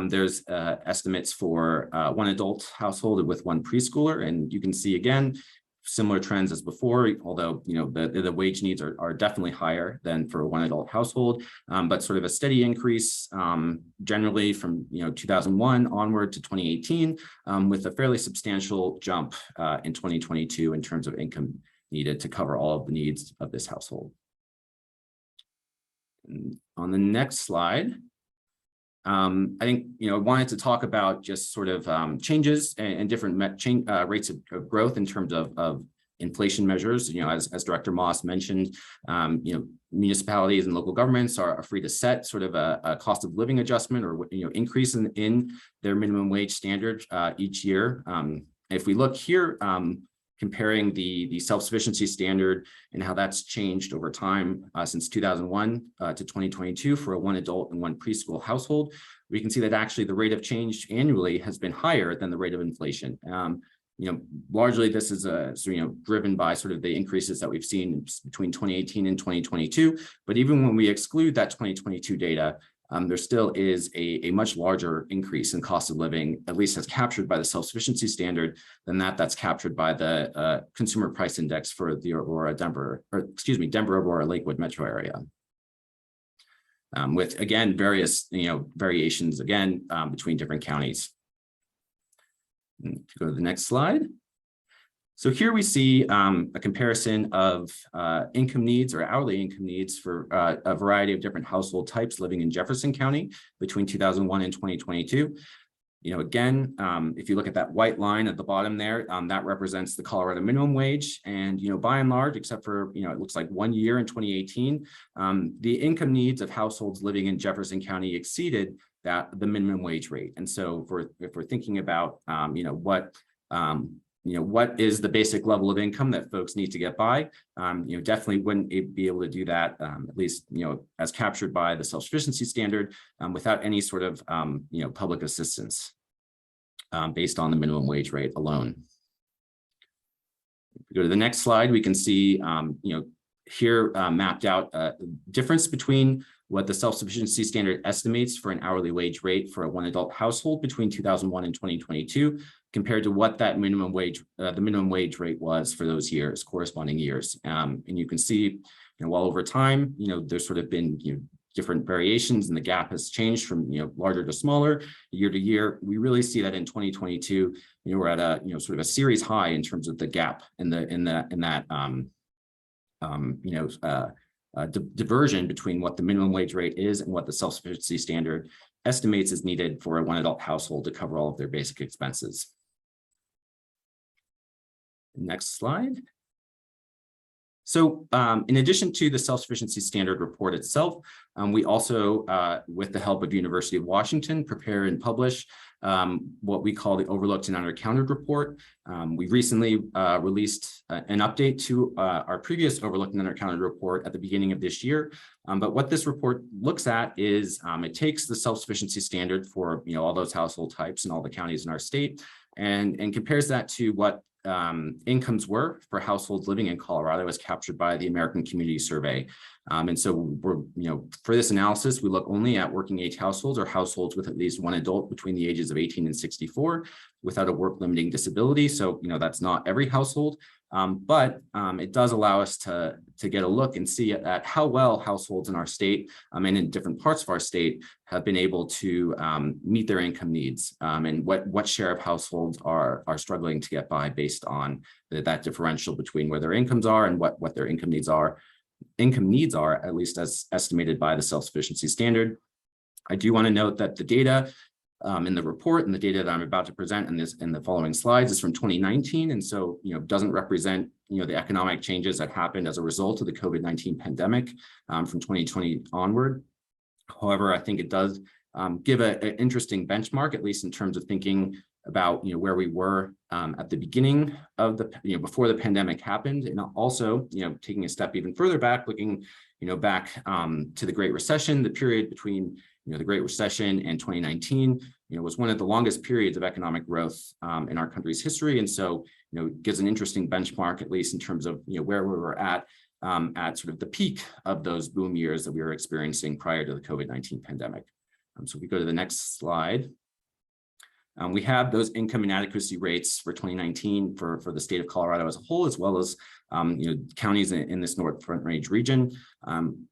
there's estimates for 1 adult household with 1 preschooler, and you can see again similar trends as before, although, you know, the wage needs are definitely higher than for a 1 adult household, but sort of a steady increase generally from, you know, 2001 onward to 2018, with a fairly substantial jump in 2022 in terms of income needed to cover all of the needs of this household. And on the next slide, I think, you know, I wanted to talk about just sort of changes and different rates of growth in terms of inflation measures. As Director Moss mentioned, municipalities and local governments are free to set sort of a cost of living adjustment or increase in their minimum wage standard each year. If we look here, comparing the self-sufficiency standard and how that's changed over time since 2001 to 2022 for a 1 adult and 1 preschool household, we can see that actually the rate of change annually has been higher than the rate of inflation. Largely this is driven by sort of the increases that we've seen between 2018 and 2022. But even when we exclude that 2022 data, there still is a much larger increase in cost of living, at least as captured by the self-sufficiency standard, than that's captured by the consumer price index for the Denver Aurora Lakewood metro area. With again various variations again between different counties. Go to the next slide. So here we see a comparison of income needs or hourly income needs for a variety of different household types living in Jefferson County between 2001 and 2022. Again, if you look at that white line at the bottom there, that represents the Colorado minimum wage. And, by and large, except for, it looks like 1 year in 2018, the income needs of households living in Jefferson County exceeded the minimum wage rate. And so if we're thinking about, what is the basic level of income that folks need to get by, definitely wouldn't be able to do that, at least, as captured by the self-sufficiency standard, without any sort of, public assistance based on the minimum wage rate alone. If we go to the next slide, we can see, here mapped out a difference between what the self-sufficiency standard estimates for an hourly wage rate for a 1 adult household between 2001 and 2022, compared to what that minimum wage, the minimum wage rate was for those years, corresponding years. And you can see, while over time, there's sort of been, different variations and the gap has changed from, larger to smaller year to year. We really see that in 2022, we're at a, sort of a series high in terms of the gap in that diversion between what the minimum wage rate is and what the self-sufficiency standard estimates is needed for a 1 adult household to cover all of their basic expenses. Next slide. So in addition to the self-sufficiency standard report itself, we also, with the help of University of Washington, prepare and publish what we call the Overlooked and Undercounted report. We recently released an update to our previous Overlooked and Undercounted report at the beginning of this year. But what this report looks at is it takes the self-sufficiency standard for all those household types and all the counties in our state and compares that to what incomes were for households living in Colorado as captured by the American Community Survey. And so we're, for this analysis, we look only at working age households or households with at least 1 adult between the ages of 18 and 64 without a work limiting disability. So, that's not every household, but it does allow us to get a look and see at how well households in our state and in different parts of our state have been able to meet their income needs and what share of households are struggling to get by based on that differential between where their incomes are and what their income needs are, at least as estimated by the self-sufficiency standard. I do want to note that the data in the report and the data that I'm about to present in the following slides is from 2019. And so, doesn't represent, the economic changes that happened as a result of the COVID-19 pandemic from 2020 onward. However, I think it does give an interesting benchmark, at least in terms of thinking about, where we were at the beginning of the, before the pandemic happened. And also, taking a step even further back, looking, back to the Great Recession, the period between the Great Recession and 2019, was one of the longest periods of economic growth in our country's history. And so, it gives an interesting benchmark, at least in terms of, where we were at sort of the peak of those boom years that we were experiencing prior to the COVID-19 pandemic. So if we go to the next slide. We have those income inadequacy rates for 2019 for the state of Colorado as a whole, as well as counties in this North Front Range region.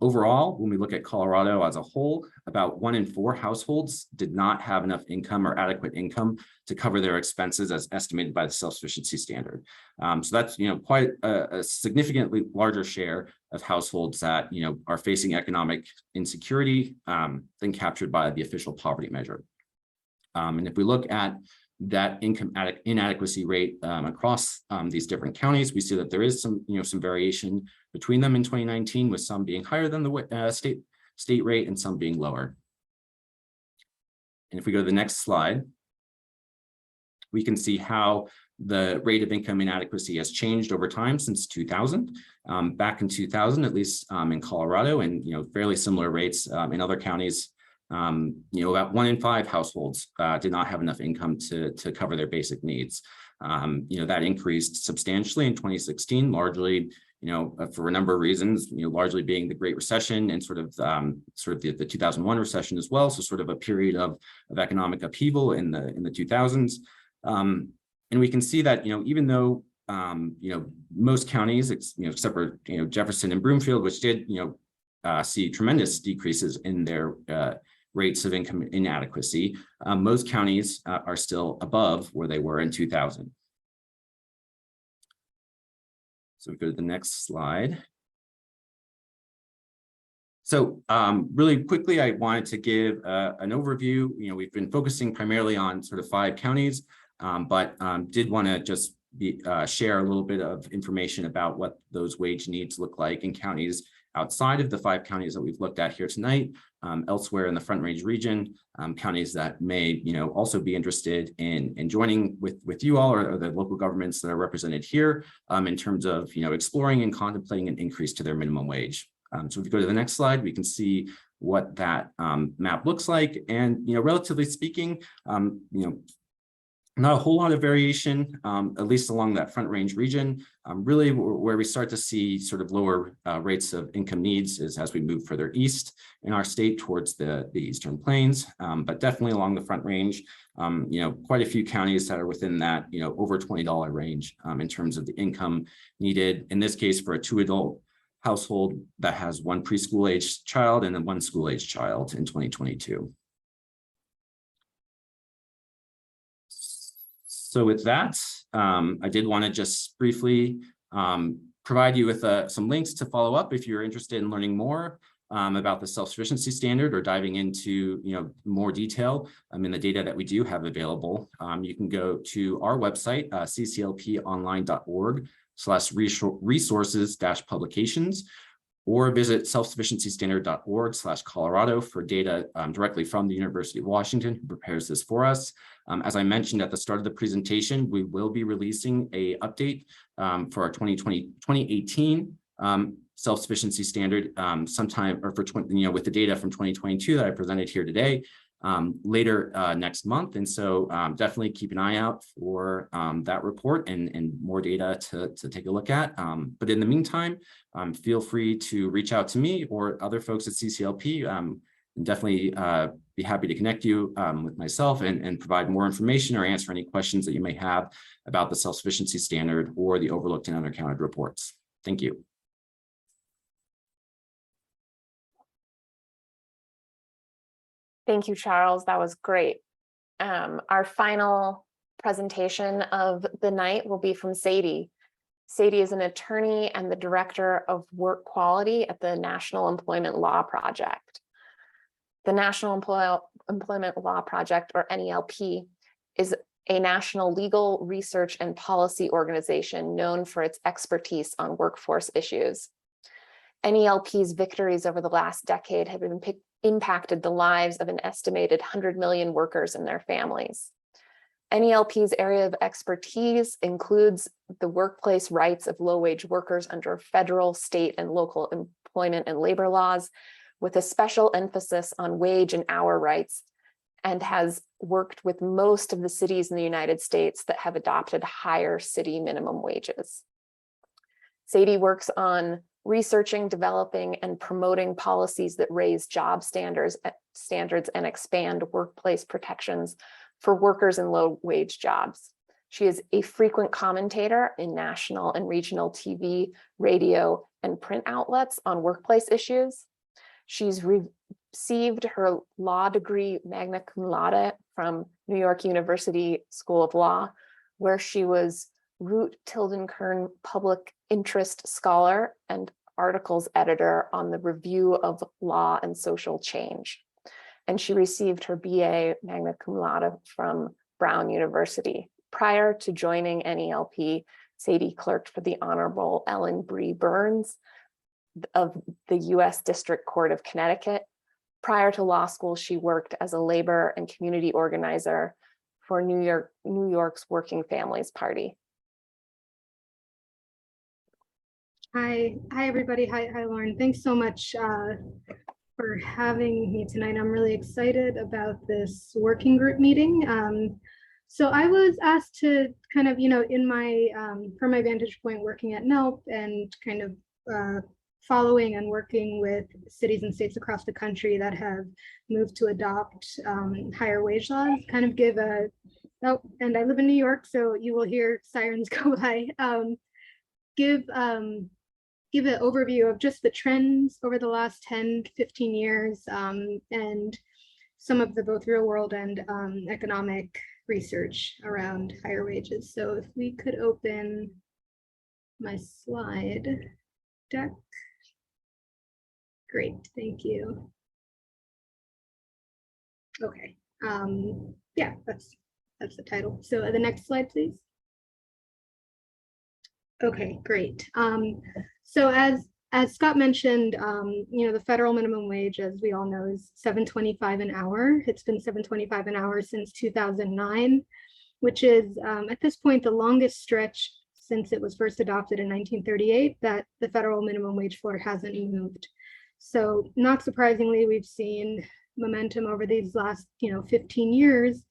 Overall, when we look at Colorado as a whole, about 1 in 4 households did not have enough income or adequate income to cover their expenses as estimated by the self-sufficiency standard. So that's quite a significantly larger share of households that are facing economic insecurity than captured by the official poverty measure. And if we look at that income inadequacy rate across these different counties. We see that there is some variation between them in 2019, with some being higher than the state rate and some being lower. And if we go to the next slide, we can see how the rate of income inadequacy has changed over time since 2000. Back in 2000, at least in Colorado, and fairly similar rates in other counties, about 1 in 5 households did not have enough income to cover their basic needs. That increased substantially in 2016, largely for a number of reasons, largely being the Great Recession and sort of the 2001 recession as well. So sort of a period of economic upheaval in the 2000s. And we can see that, even though, most counties, except for, Jefferson and Broomfield, which did, see tremendous decreases in their rates of income inadequacy, most counties are still above where they were in 2000. So we go to the next slide. So really quickly, I wanted to give an overview. We've been focusing primarily on sort of 5 counties, but did want to just share a little bit of information about what those wage needs look like in counties outside of the 5 counties that we've looked at here tonight, elsewhere in the Front Range region, counties that may, also be interested in joining with you all, or the local governments that are represented here, in terms of, exploring and contemplating an increase to their minimum wage. So if we go to the next slide, we can see what that map looks like. And, relatively speaking, not a whole lot of variation, at least along that Front Range region. Really, where we start to see sort of lower rates of income needs is as we move further east in our state towards the Eastern Plains, but definitely along the Front Range, quite a few counties that are within that, over $20 range in terms of the income needed, in this case for a 2-adult household that has 1 preschool-aged child and then 1 school-aged child in 2022. So with that, I did want to just briefly provide you with some links to follow up if you're interested in learning more about the self-sufficiency standard, or diving into more detail in the data that we do have available. You can go to our website, cclponline.org/resources-publications, or visit self-sufficiency-standard.org/Colorado for data directly from the University of Washington, who prepares this for us. As I mentioned at the start of the presentation, we will be releasing an update for our 2018 self-sufficiency standard sometime, or for with the data from 2022 that I presented here today, later next month. And so definitely keep an eye out for that report and more data to take a look at. But in the meantime, feel free to reach out to me or other folks at CCLP. Definitely be happy to connect you with myself and provide more information or answer any questions that you may have about the self-sufficiency standard or the overlooked and undercounted reports. Thank you. Thank you, Charles. That was great. Our final presentation of the night will be from Sadie. Sadie is an attorney and the director of work quality at the National Employment Law Project. The National Employment Law Project, or NELP, is a national legal research and policy organization known for its expertise on workforce issues. NELP's victories over the last decade have impacted the lives of an estimated 100 million workers and their families. NELP's area of expertise includes the workplace rights of low-wage workers under federal, state, and local employment and labor laws, with a special emphasis on wage and hour rights, and has worked with most of the cities in the United States that have adopted higher city minimum wages. Sadie works on researching, developing, and promoting policies that raise job standards and expand workplace protections for workers in low-wage jobs. She is a frequent commentator in national and regional TV, radio, and print outlets on workplace issues. She's received her law degree magna cum laude from New York University School of Law, where she was Root Tildenkern Public Interest Scholar and articles editor on the Review of Law and Social Change. And she received her BA magna cum laude from Brown University. Prior to joining NELP, Sadie clerked for the Honorable Ellen Bree Burns of the U.S. District Court of Connecticut. Prior to law school, she worked as a labor and community organizer for New York's Working Families Party. Hi everybody. Hi Lauren. Thanks so much for having me tonight. I'm really excited about this working group meeting. So I was asked to kind of, in my, from my vantage point working at NELP and kind of following and working with cities and states across the country that have moved to adopt higher wage laws, kind of give a, oh, and I live in New York, so you will hear sirens go by, give an overview of just the trends over the last 10 to 15 years and some of the both real world and economic research around higher wages. So if we could open my slide deck. Great, thank you. Okay, yeah, that's the title. So the next slide, please. Okay, great. So as Scott mentioned, the federal minimum wage, as we all know, is $7.25 an hour. It's been $7.25 an hour since 2009, which is at this point the longest stretch since it was first adopted in 1938 that the federal minimum wage floor hasn't moved. So not surprisingly, we've seen momentum over these last 15 years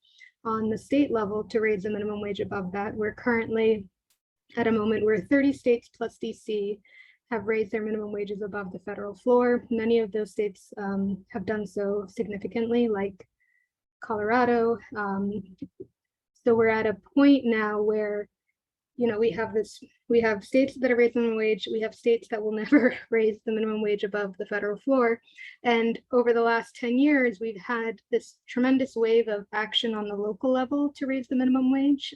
on the state level to raise the minimum wage above that. We're currently at a moment where 30 states plus DC have raised their minimum wages above the federal floor. Many of those states have done so significantly, like Colorado. So we're at a point now where, we have states that are raising the minimum wage. We have states that will never raise the minimum wage above the federal floor. And over the last 10 years, we've had this tremendous wave of action on the local level to raise the minimum wage.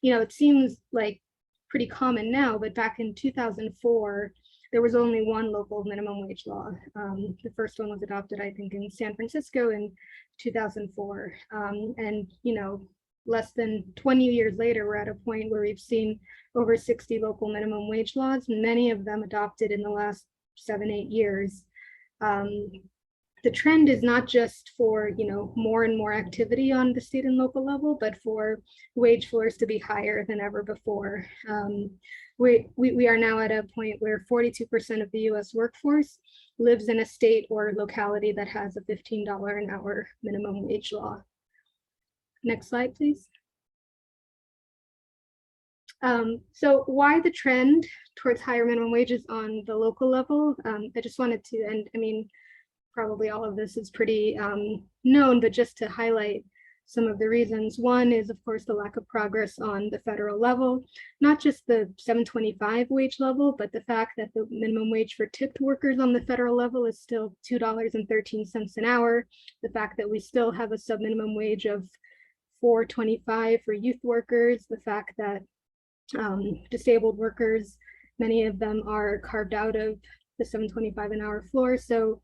It seems like pretty common now, but back in 2004, there was only one local minimum wage law. The first one was adopted, I think, in San Francisco in 2004. And, less than 20 years later, we're at a point where we've seen over 60 local minimum wage laws, many of them adopted in the last 7-8 years. The trend is not just for, more and more activity on the state and local level, but for wage floors to be higher than ever before. We are now at a point where 42% of the US workforce lives in a state or locality that has a $15 an hour minimum wage law. Next slide, please. So why the trend towards higher minimum wages on the local level? I just wanted to, and probably all of this is pretty known, but just to highlight some of the reasons. One is, of course, the lack of progress on the federal level, not just the $7.25 wage level, but the fact that the minimum wage for tipped workers on the federal level is still $2.13 an hour. The fact that we still have a sub-minimum wage of $4.25 for youth workers, the fact that disabled workers, many of them are carved out of the $7.25 an hour floor. So,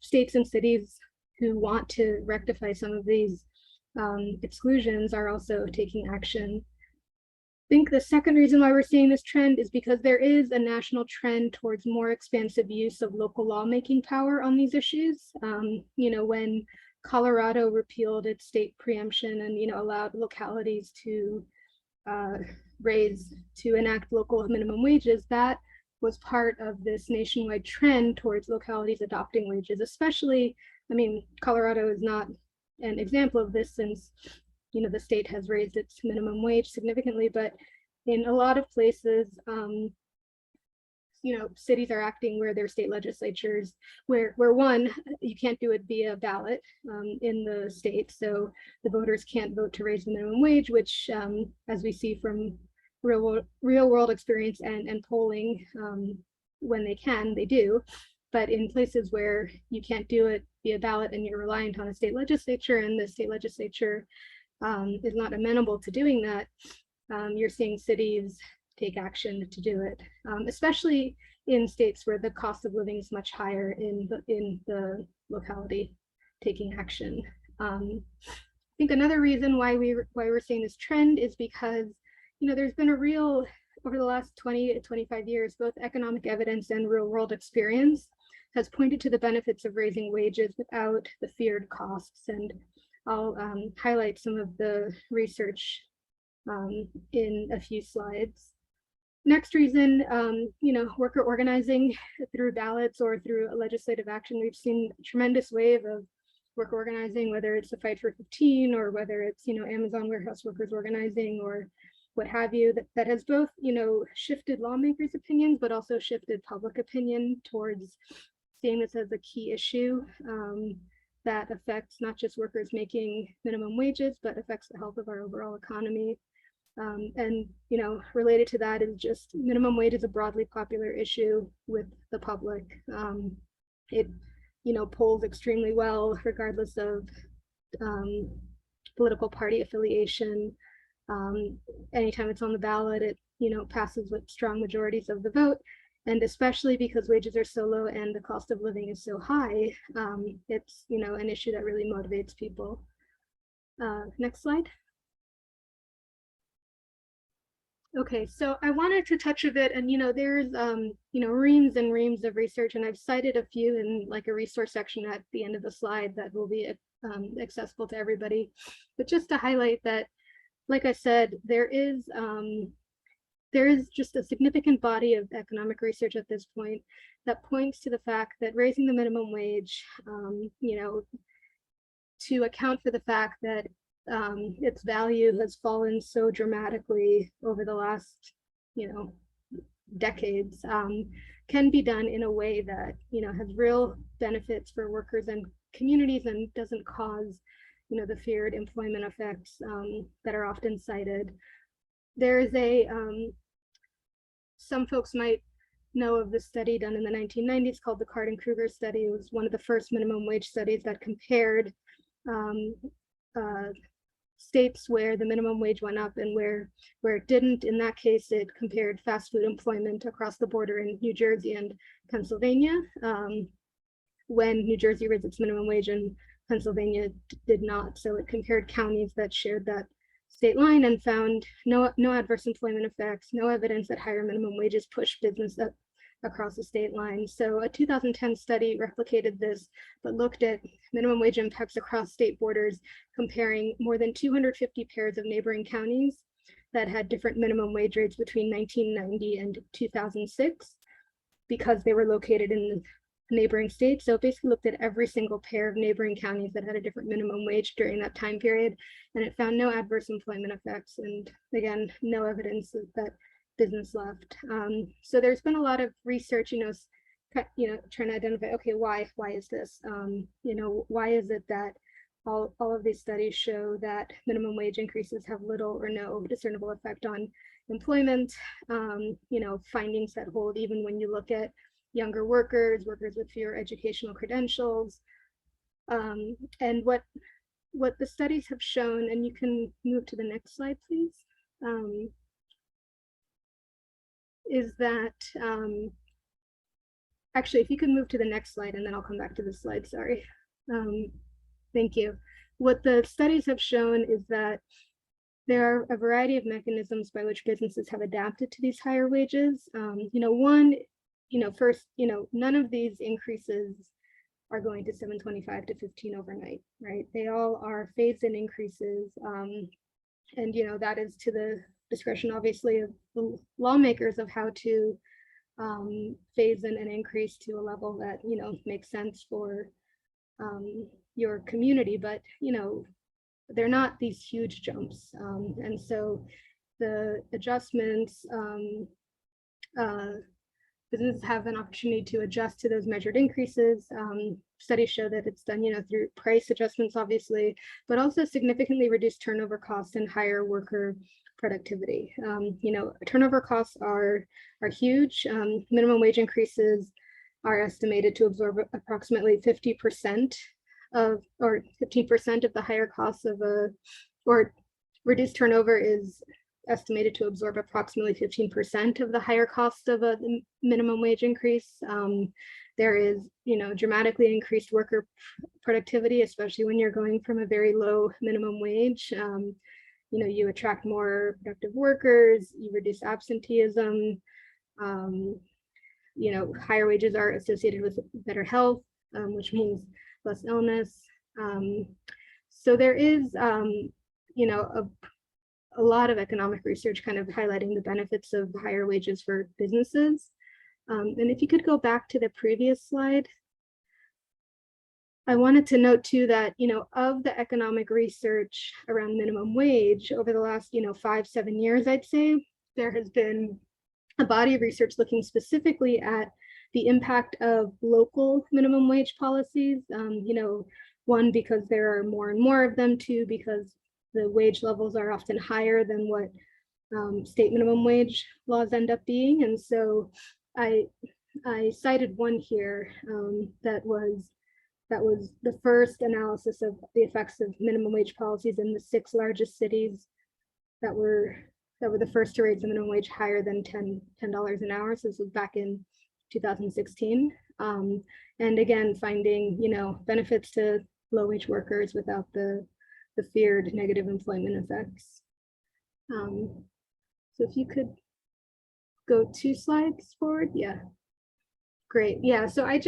states and cities who want to rectify some of these exclusions are also taking action. I think the second reason why we're seeing this trend is because there is a national trend towards more expansive use of local lawmaking power on these issues. When Colorado repealed its state preemption and allowed localities to enact local minimum wages, that was part of this nationwide trend towards localities adopting wages. Especially, Colorado is not an example of this since the state has raised its minimum wage significantly, but in a lot of places cities are acting where their state legislatures, where one, you can't do it via ballot in the state. So the voters can't vote to raise the minimum wage, which as we see from real world experience and polling, when they can, they do. But in places where you can't do it via ballot and you're reliant on a state legislature and the state legislature is not amenable to doing that, you're seeing cities take action to do it, especially in states where the cost of living is much higher in the locality taking action. think another reason why we're seeing this trend is because, there's been a real, over the last 20 to 25 years, both economic evidence and real world experience has pointed to the benefits of raising wages without the feared costs. And I'll highlight some of the research in a few slides. Next reason, worker organizing through ballots or through legislative action. We've seen a tremendous wave of worker organizing, whether it's the Fight for 15 or whether it's, Amazon warehouse workers organizing or what have you, that has both, shifted lawmakers' opinions, but also shifted public opinion towards seeing this as a key issue that affects not just workers making minimum wages, but affects the health of our overall economy. And, related to that is just minimum wage is a broadly popular issue with the public. It, polls extremely well, regardless of political party affiliation. Anytime it's on the ballot, it, passes with strong majorities of the vote. And especially because wages are so low and the cost of living is so high, it's, an issue that really motivates people. Next slide. Okay, so I wanted to touch a bit, and there's reams and reams of research, and I've cited a few in like a resource section at the end of the slide that will be accessible to everybody. But just to highlight that, like I said, there is just a significant body of economic research at this point that points to the fact that raising the minimum wage, to account for the fact that its value has fallen so dramatically over the last, decades, can be done in a way that, has real benefits for workers and communities and doesn't cause, the feared employment effects that are often cited. There is some folks might know of this study done in the 1990s called the Krueger study. It was one of the first minimum wage studies that compared states where the minimum wage went up and where it didn't. In that case, it compared fast food employment across the border in New Jersey and Pennsylvania, when New Jersey raised its minimum wage and Pennsylvania did not. So it compared counties that shared that state line and found no adverse employment effects, no evidence that higher minimum wages push business up across the state line. So a 2010 study replicated this, but looked at minimum wage impacts across state borders, comparing more than 250 pairs of neighboring counties that had different minimum wage rates between 1990 and 2006, because they were located in neighboring states. So it basically looked at every single pair of neighboring counties that had a different minimum wage during that time period, and it found no adverse employment effects, and again, no evidence that business left. So there's been a lot of research, trying to identify, okay, why is this? Why is it that all of these studies show that minimum wage increases have little or no discernible effect on employment? Findings that hold even when you look at younger workers with fewer educational credentials. And what the studies have shown, and you can move to the next slide, please, is that, actually, if you could move to the next slide, and then I'll come back to this slide, sorry. Thank you. What the studies have shown is that there are a variety of mechanisms by which businesses have adapted to these higher wages. First, none of these increases are going to 725 to 15 overnight, right? They all are phased-in increases. And, that is to the discretion, obviously, of the lawmakers of how to phase in an increase to a level that, makes sense for your community. But, they're not these huge jumps. And so the adjustments, businesses have an opportunity to adjust to those measured increases. Studies show that it's done, through price adjustments, obviously, but also significantly reduced turnover costs and higher worker productivity. Turnover costs are huge. Minimum wage increases are estimated to absorb approximately 50% of, or 15% of the higher costs of or reduced turnover is estimated to absorb approximately 15% of the higher cost of a minimum wage increase. there is, dramatically increased worker productivity, especially when you're going from a very low minimum wage. You attract more productive workers, you reduce absenteeism. Higher wages are associated with better health, which means less illness. So there is, a lot of economic research kind of highlighting the benefits of higher wages for businesses. And if you could go back to the previous slide, I wanted to note too that, of the economic research around minimum wage over the last, 5-7 years, I'd say, there has been a body of research looking specifically at the impact of local minimum wage policies. One, because there are more and more of them, two, because the wage levels are often higher than what state minimum wage laws end up being. And so I cited one here that was the first analysis of the effects of minimum wage policies in the 6 largest cities that were the first to raise the minimum wage higher than $10 an hour. So this was back in 2016. And again, finding, benefits to low wage workers without the feared negative employment effects. So if you could go 2 slides forward. Yeah, great. Yeah, so I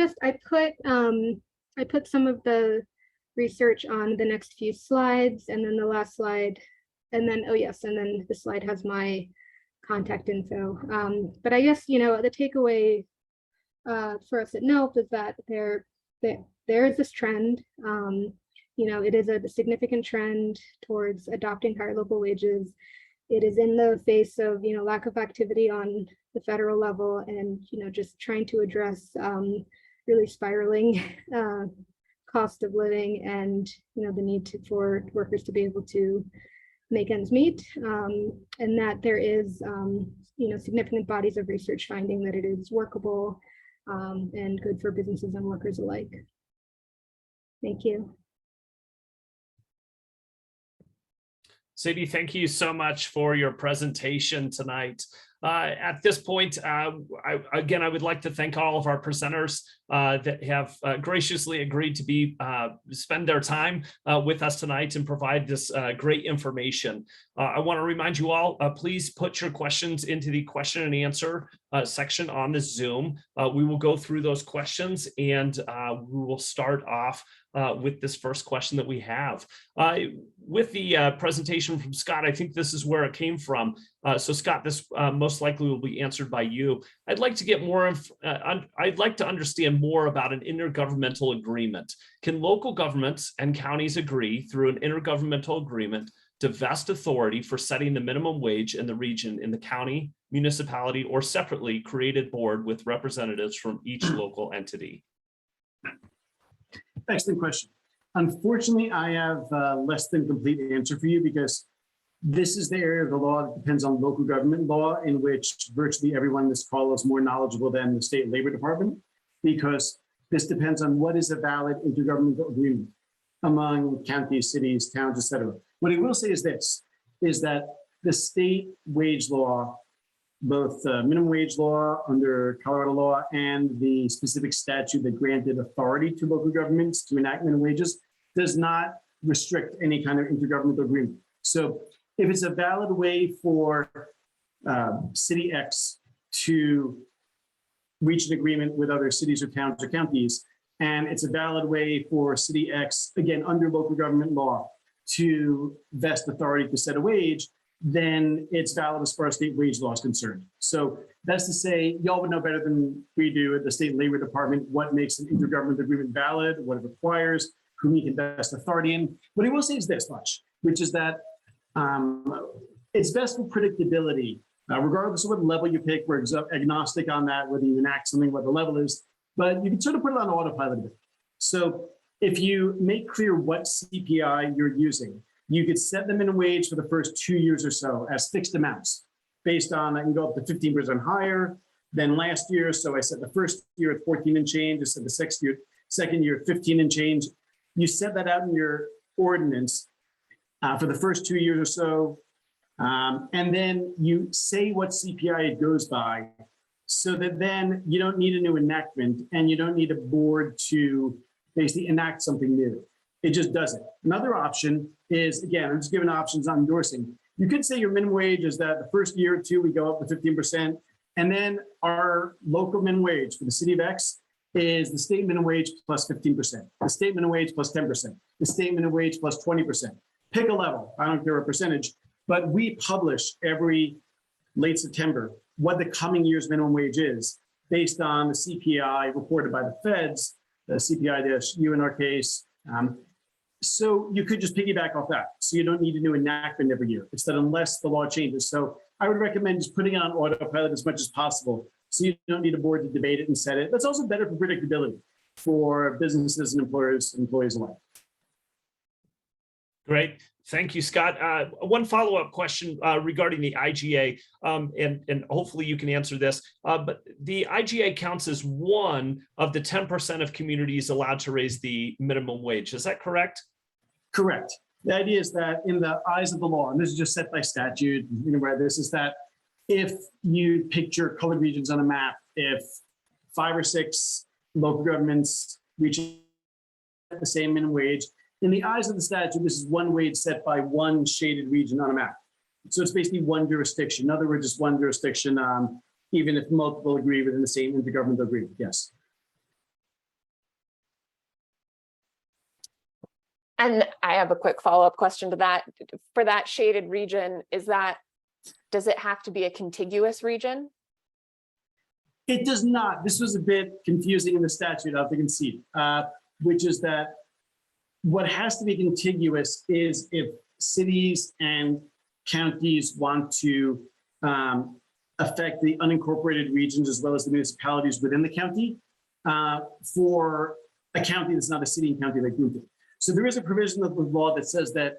put some of the research on the next few slides, and then the last slide, and then, oh yes, and then the slide has my contact info. But I guess, the takeaway for us at NELP is that there is this trend. It is a significant trend towards adopting higher local wages. It is in the face of, lack of activity on the federal level, and, just trying to address really spiraling cost of living, and, the need for workers to be able to make ends meet, and that there is, significant bodies of research finding that it is workable and good for businesses and workers alike. Thank you. Sadie, thank you so much for your presentation tonight. At this point, I would like to thank all of our presenters that have graciously agreed to spend their time with us tonight and provide this great information. I want to remind you all, please put your questions into the question and answer section on the Zoom. We will go through those questions, and we will start off with this first question that we have. With the presentation from Scott, I think this is where it came from. So Scott, this most likely will be answered by you. I'd like to get more, I'd like to understand more about an intergovernmental agreement. Can local governments and counties agree through an intergovernmental agreement to vest authority for setting the minimum wage in the region in the county, municipality, or separately created board with representatives from each local entity? Excellent question. Unfortunately, I have less than complete answer for you, because this is the area of the law that depends on local government law, in which virtually everyone in this call is more knowledgeable than the state labor department, because this depends on what is a valid intergovernmental agreement among counties, cities, towns, etc. What I will say is this, is that the state wage law, both minimum wage law under Colorado law and the specific statute that granted authority to local governments to enact minimum wages, does not restrict any kind of intergovernmental agreement. So if it's a valid way for city X to reach an agreement with other cities or towns or counties, and it's a valid way for city X, again, under local government law, to vest authority to set a wage, then it's valid as far as state wage law is concerned. So that's to say, y'all would know better than we do at the state labor department what makes an intergovernmental agreement valid, what it requires, whom you can vest authority in. What I will say is this much, which is that it's best for predictability, regardless of what level you pick. We're agnostic on that, whether you enact something, what the level is, but you can sort of put it on autopilot a bit. So if you make clear what CPI you're using, you could set the minimum wage for the first 2 years or so as fixed amounts based on, I can go up to 15% higher than last year. So I set the first year at 14 and change, I set the second year at 15 and change. You set that out in your ordinance for the first 2 years or so. And then you say what CPI it goes by so that then you don't need a new enactment and you don't need a board to basically enact something new. It just doesn't. Another option is, again, I'm just giving options, I'm endorsing. You could say your minimum wage is that the first year or two, we go up to 15%, and then our local minimum wage for the city of X is the state minimum wage plus 15%, the state minimum wage plus 10%, the state minimum wage plus 20%. Pick a level, I don't care a percentage, but we publish every late September what the coming year's minimum wage is based on the CPI reported by the feds, the CPI-U in our case. So you could just piggyback off that. So you don't need a new enactment every year. It's that unless the law changes. So I would recommend just putting it on autopilot as much as possible. So you don't need a board to debate it and set it. That's also better for predictability for businesses and employers, employees alike. Great. Thank you, Scott. One follow-up question regarding the IGA, and hopefully you can answer this, but the IGA counts as one of the 10% of communities allowed to raise the minimum wage. Is that correct? Correct. The idea is that in the eyes of the law, and this is just set by statute, you know, where this is that if you picture colored regions on a map, if 5 or 6 local governments reach the same minimum wage, in the eyes of the statute, this is one wage set by one shaded region on a map. So it's basically one jurisdiction. In other words, it's one jurisdiction, even if multiple agree within the same intergovernmental agreement. Yes. And I have a quick follow-up question to that. For that shaded region, does it have to be a contiguous region? It does not. This was a bit confusing in the statute, I'll have to concede, which is that what has to be contiguous is if cities and counties want to affect the unincorporated regions as well as the municipalities within the county for a county that's not a city and county like Boulder. So there is a provision of the law that says that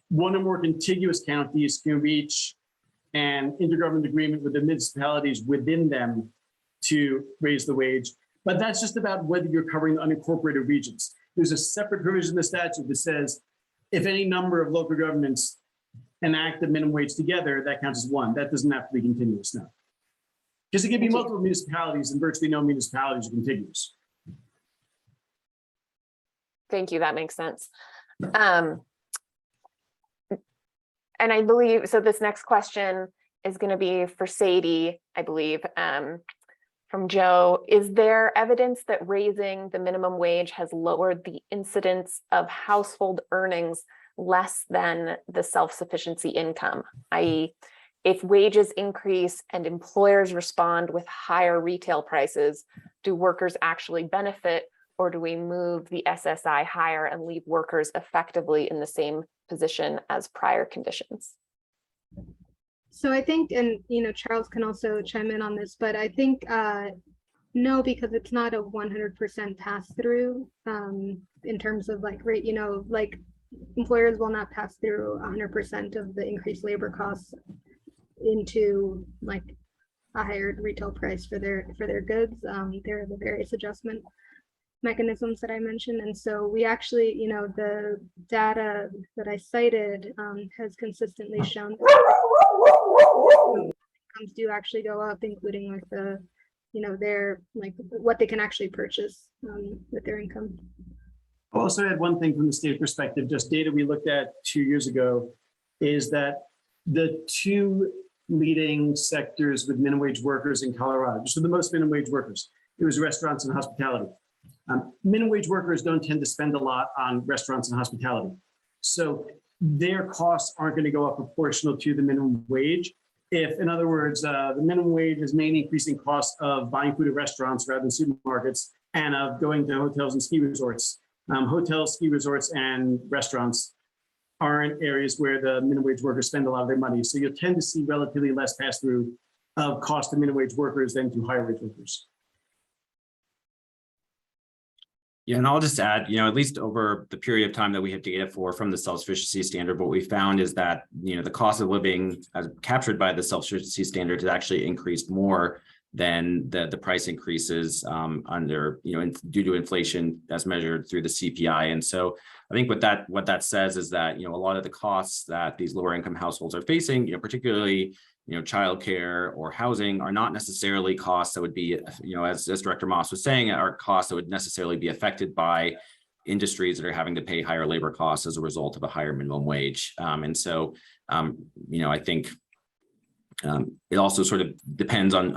one or more contiguous counties can reach an intergovernmental agreement with the municipalities within them to raise the wage. But that's just about whether you're covering the unincorporated regions. There's a separate provision in the statute that says if any number of local governments enact the minimum wage together, that counts as one. That doesn't have to be continuous now. Because it can be multiple municipalities and virtually no municipalities are contiguous. Thank you, that makes sense. And I believe, so this next question is going to be for Sadie, I believe, from Joe. Is there evidence that raising the minimum wage has lowered the incidence of household earnings less than the self-sufficiency income, i.e., if wages increase and employers respond with higher retail prices, do workers actually benefit, or do we move the SSI higher and leave workers effectively in the same position as prior conditions? So I think, and Charles can also chime in on this, but I think no, because it's not a 100% pass through in terms of like rate, like employers will not pass through 100% of the increased labor costs into like a higher retail price for their goods. There are the various adjustment mechanisms that I mentioned. And so we actually, the data that I cited has consistently shown that incomes do actually go up, including like the, their like what they can actually purchase with their income. I'll also add one thing from the state perspective, just data we looked at 2 years ago, is that the 2 leading sectors with minimum wage workers in Colorado, just for the most minimum wage workers, it was restaurants and hospitality. Minimum wage workers don't tend to spend a lot on restaurants and hospitality. So their costs aren't going to go up proportional to the minimum wage. If, in other words, the minimum wage is mainly increasing costs of buying food at restaurants rather than supermarkets and of going to hotels and ski resorts. Hotels, ski resorts, and restaurants aren't areas where the minimum wage workers spend a lot of their money. So you'll tend to see relatively less pass-through of cost to minimum wage workers than to higher wage workers. Yeah, and I'll just add, at least over the period of time that we have data for from the self-sufficiency standard, what we found is that, the cost of living as captured by the self-sufficiency standard has actually increased more than the price increases under, due to inflation as measured through the CPI. And so I think what that says is that, a lot of the costs that these lower income households are facing, particularly childcare or housing are not necessarily costs that would be, as Director Moss was saying, are costs that would necessarily be affected by industries that are having to pay higher labor costs as a result of a higher minimum wage. And so, I think it also sort of depends on,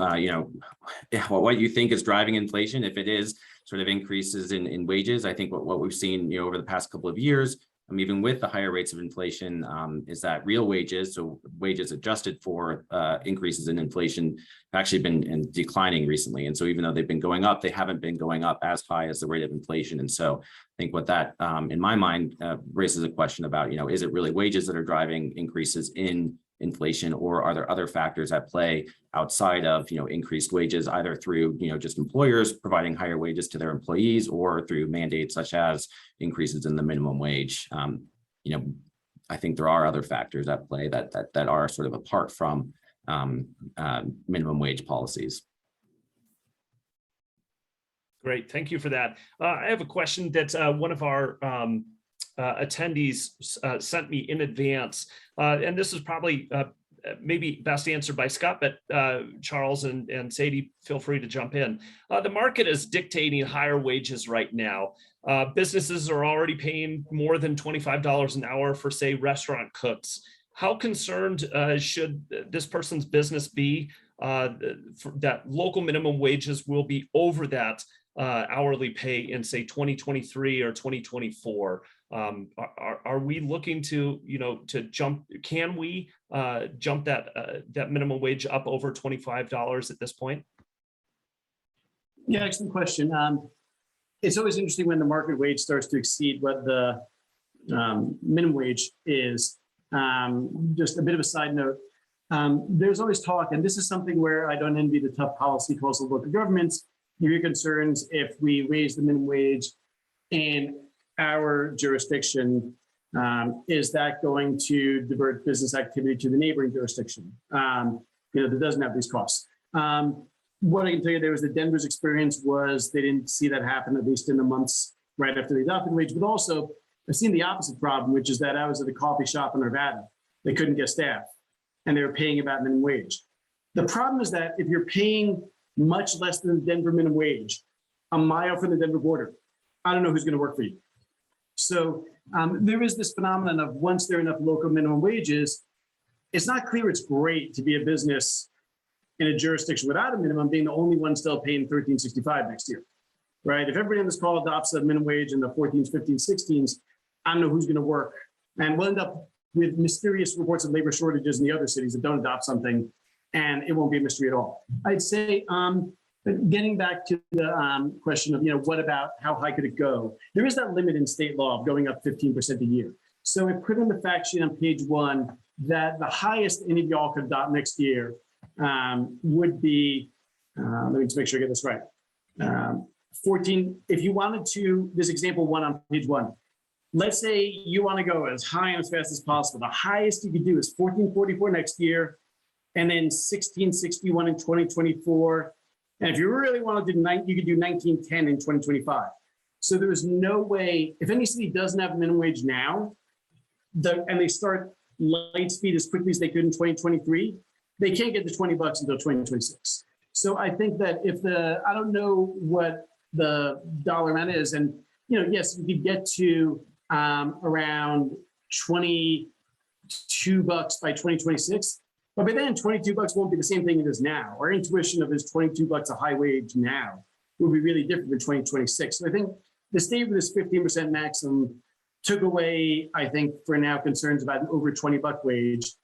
what you think is driving inflation. If it is sort of increases in wages, I think what we've seen, over the past couple of years, even with the higher rates of inflation, is that real wages, so wages adjusted for increases in inflation, have actually been declining recently. And so even though they've been going up, they haven't been going up as high as the rate of inflation. And so I think what that, in my mind, raises a question about, is it really wages that are driving increases in inflation, or are there other factors at play outside of increased wages, either through just employers providing higher wages to their employees, or through mandates such as increases in the minimum wage? I think there are other factors at play that are sort of apart from minimum wage policies. Great, thank you for that. I have a question that one of our attendees sent me in advance, and this is probably maybe best answered by Scott, but Charles and Sadie, feel free to jump in. The market is dictating higher wages right now. Businesses are already paying more than $25 an hour for, say, restaurant cooks. How concerned should this person's business be that local minimum wages will be over that hourly pay in, say, 2023 or 2024? Are we looking to, to jump? Can we jump that minimum wage up over $25 at this point? Yeah, excellent question. It's always interesting when the market wage starts to exceed what the minimum wage is. Just a bit of a side note. There's always talk, and this is something where I don't envy the tough policy calls of local governments. Your concerns if we raise the minimum wage in our jurisdiction, is that going to divert business activity to the neighboring jurisdiction that doesn't have these costs? What I can tell you, there was the Denver's experience was they didn't see that happen, at least in the months right after they adopted wage. But also, I've seen the opposite problem, which is that I was at a coffee shop in Nevada. They couldn't get staff, and they were paying about minimum wage. The problem is that if you're paying much less than the Denver minimum wage, a mile from the Denver border, I don't know who's going to work for you. So there is this phenomenon of once there are enough local minimum wages, it's not clear it's great to be a business in a jurisdiction without a minimum, being the only one still paying $13.65 next year, right? If everybody on this call adopts a minimum wage in the 14s, 15s, 16s, I don't know who's going to work. And we'll end up with mysterious reports of labor shortages in the other cities that don't adopt something, and it won't be a mystery at all. I'd say, getting back to the question of, what about how high could it go? There is that limit in state law of going up 15% a year. So we put in the fact sheet on page 1 that the highest any of y'all could adopt next year would be, let me just make sure I get this right. 14, if you wanted to, this example 1 on page 1, let's say you want to go as high and as fast as possible. The highest you could do is 1444 next year, and then 1661 in 2024. And if you really want to do you could do 1910 in 2025. So there is no way, if any city doesn't have a minimum wage now, and they start light speed as quickly as they could in 2023, they can't get to $20 until 2026. So I think that I don't know what the dollar amount is, and yes, you could get to around $22 by 2026. But by then, $22 won't be the same thing it is now. Our intuition of is $22 a high wage now will be really different in 2026. So I think the state with this 15% maximum took away, I think, for now, concerns about an over $20 wage.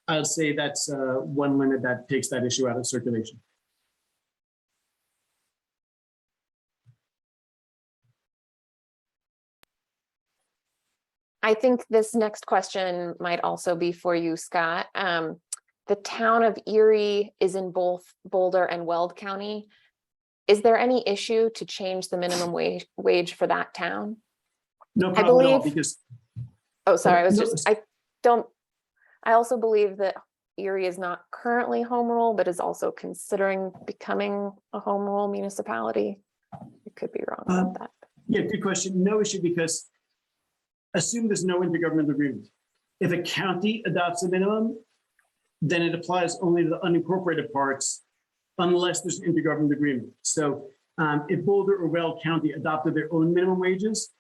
I'd say that's one limit that takes that issue out of circulation. I think this next question might also be for you, Scott. The town of Erie is in both Boulder and Weld County. Is there any issue to change the minimum wage for that town? No problem at all, because. Oh, sorry. I also believe that Erie is not currently home rule, but is also considering becoming a home rule municipality. I could be wrong about that. Yeah, good question. No issue, because assume there's no intergovernmental agreement. If a county adopts a minimum, then it applies only to the unincorporated parts unless there's an intergovernmental agreement. So if Boulder or Weld County adopted their own minimum wages,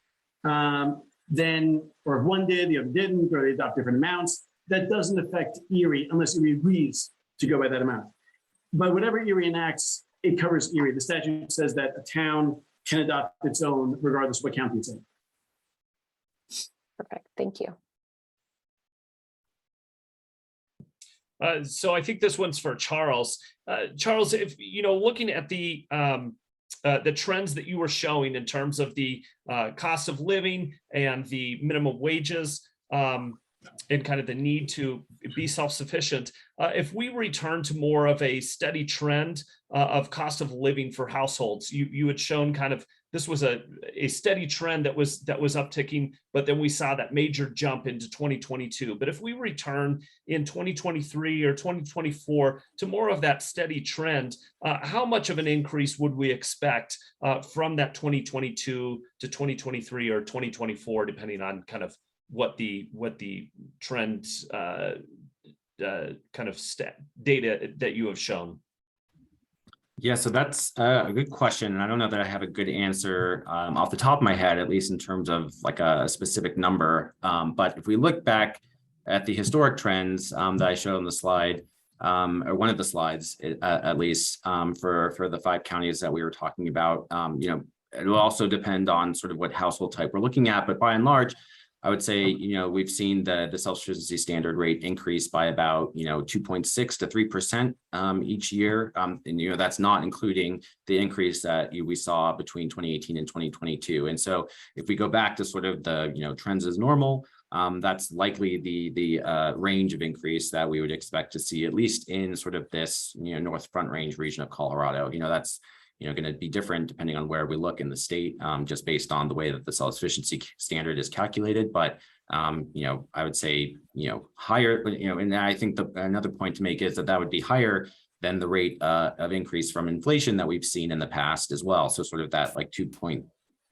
then, or if one did, the other didn't, or they adopt different amounts, that doesn't affect Erie unless Erie agrees to go by that amount. But whatever Erie enacts, it covers Erie. The statute says that a town can adopt its own regardless of what county it's in. Perfect, thank you. So I think this one's for Charles. Charles, if looking at the trends that you were showing in terms of the cost of living and the minimum wages, and kind of the need to be self-sufficient, if we return to more of a steady trend of cost of living for households, you had shown kind of this was a steady trend that was upticking, but then we saw that major jump into 2022. But if we return in 2023 or 2024 to more of that steady trend, how much of an increase would we expect from that 2022 to 2023 or 2024, depending on kind of what the trend kind of data that you have shown? Yeah, so that's a good question. And I don't know that I have a good answer off the top of my head, at least in terms of like a specific number. But if we look back at the historic trends that I showed on the slide, or one of the slides, at least for the 5 counties that we were talking about, it will also depend on sort of what household type we're looking at. But by and large, I would say, we've seen the self-sufficiency standard rate increase by about, 2.6 to 3% each year. And, that's not including the increase that we saw between 2018 and 2022. And so if we go back to sort of the, trends as normal, that's likely the range of increase that we would expect to see, at least in sort of this, North Front Range region of Colorado. That's going to be different depending on where we look in the state, just based on the way that the self-sufficiency standard is calculated. But, I would say, higher, and I think another point to make is that would be higher than the rate of increase from inflation that we've seen in the past as well. So sort of that like 2.6%,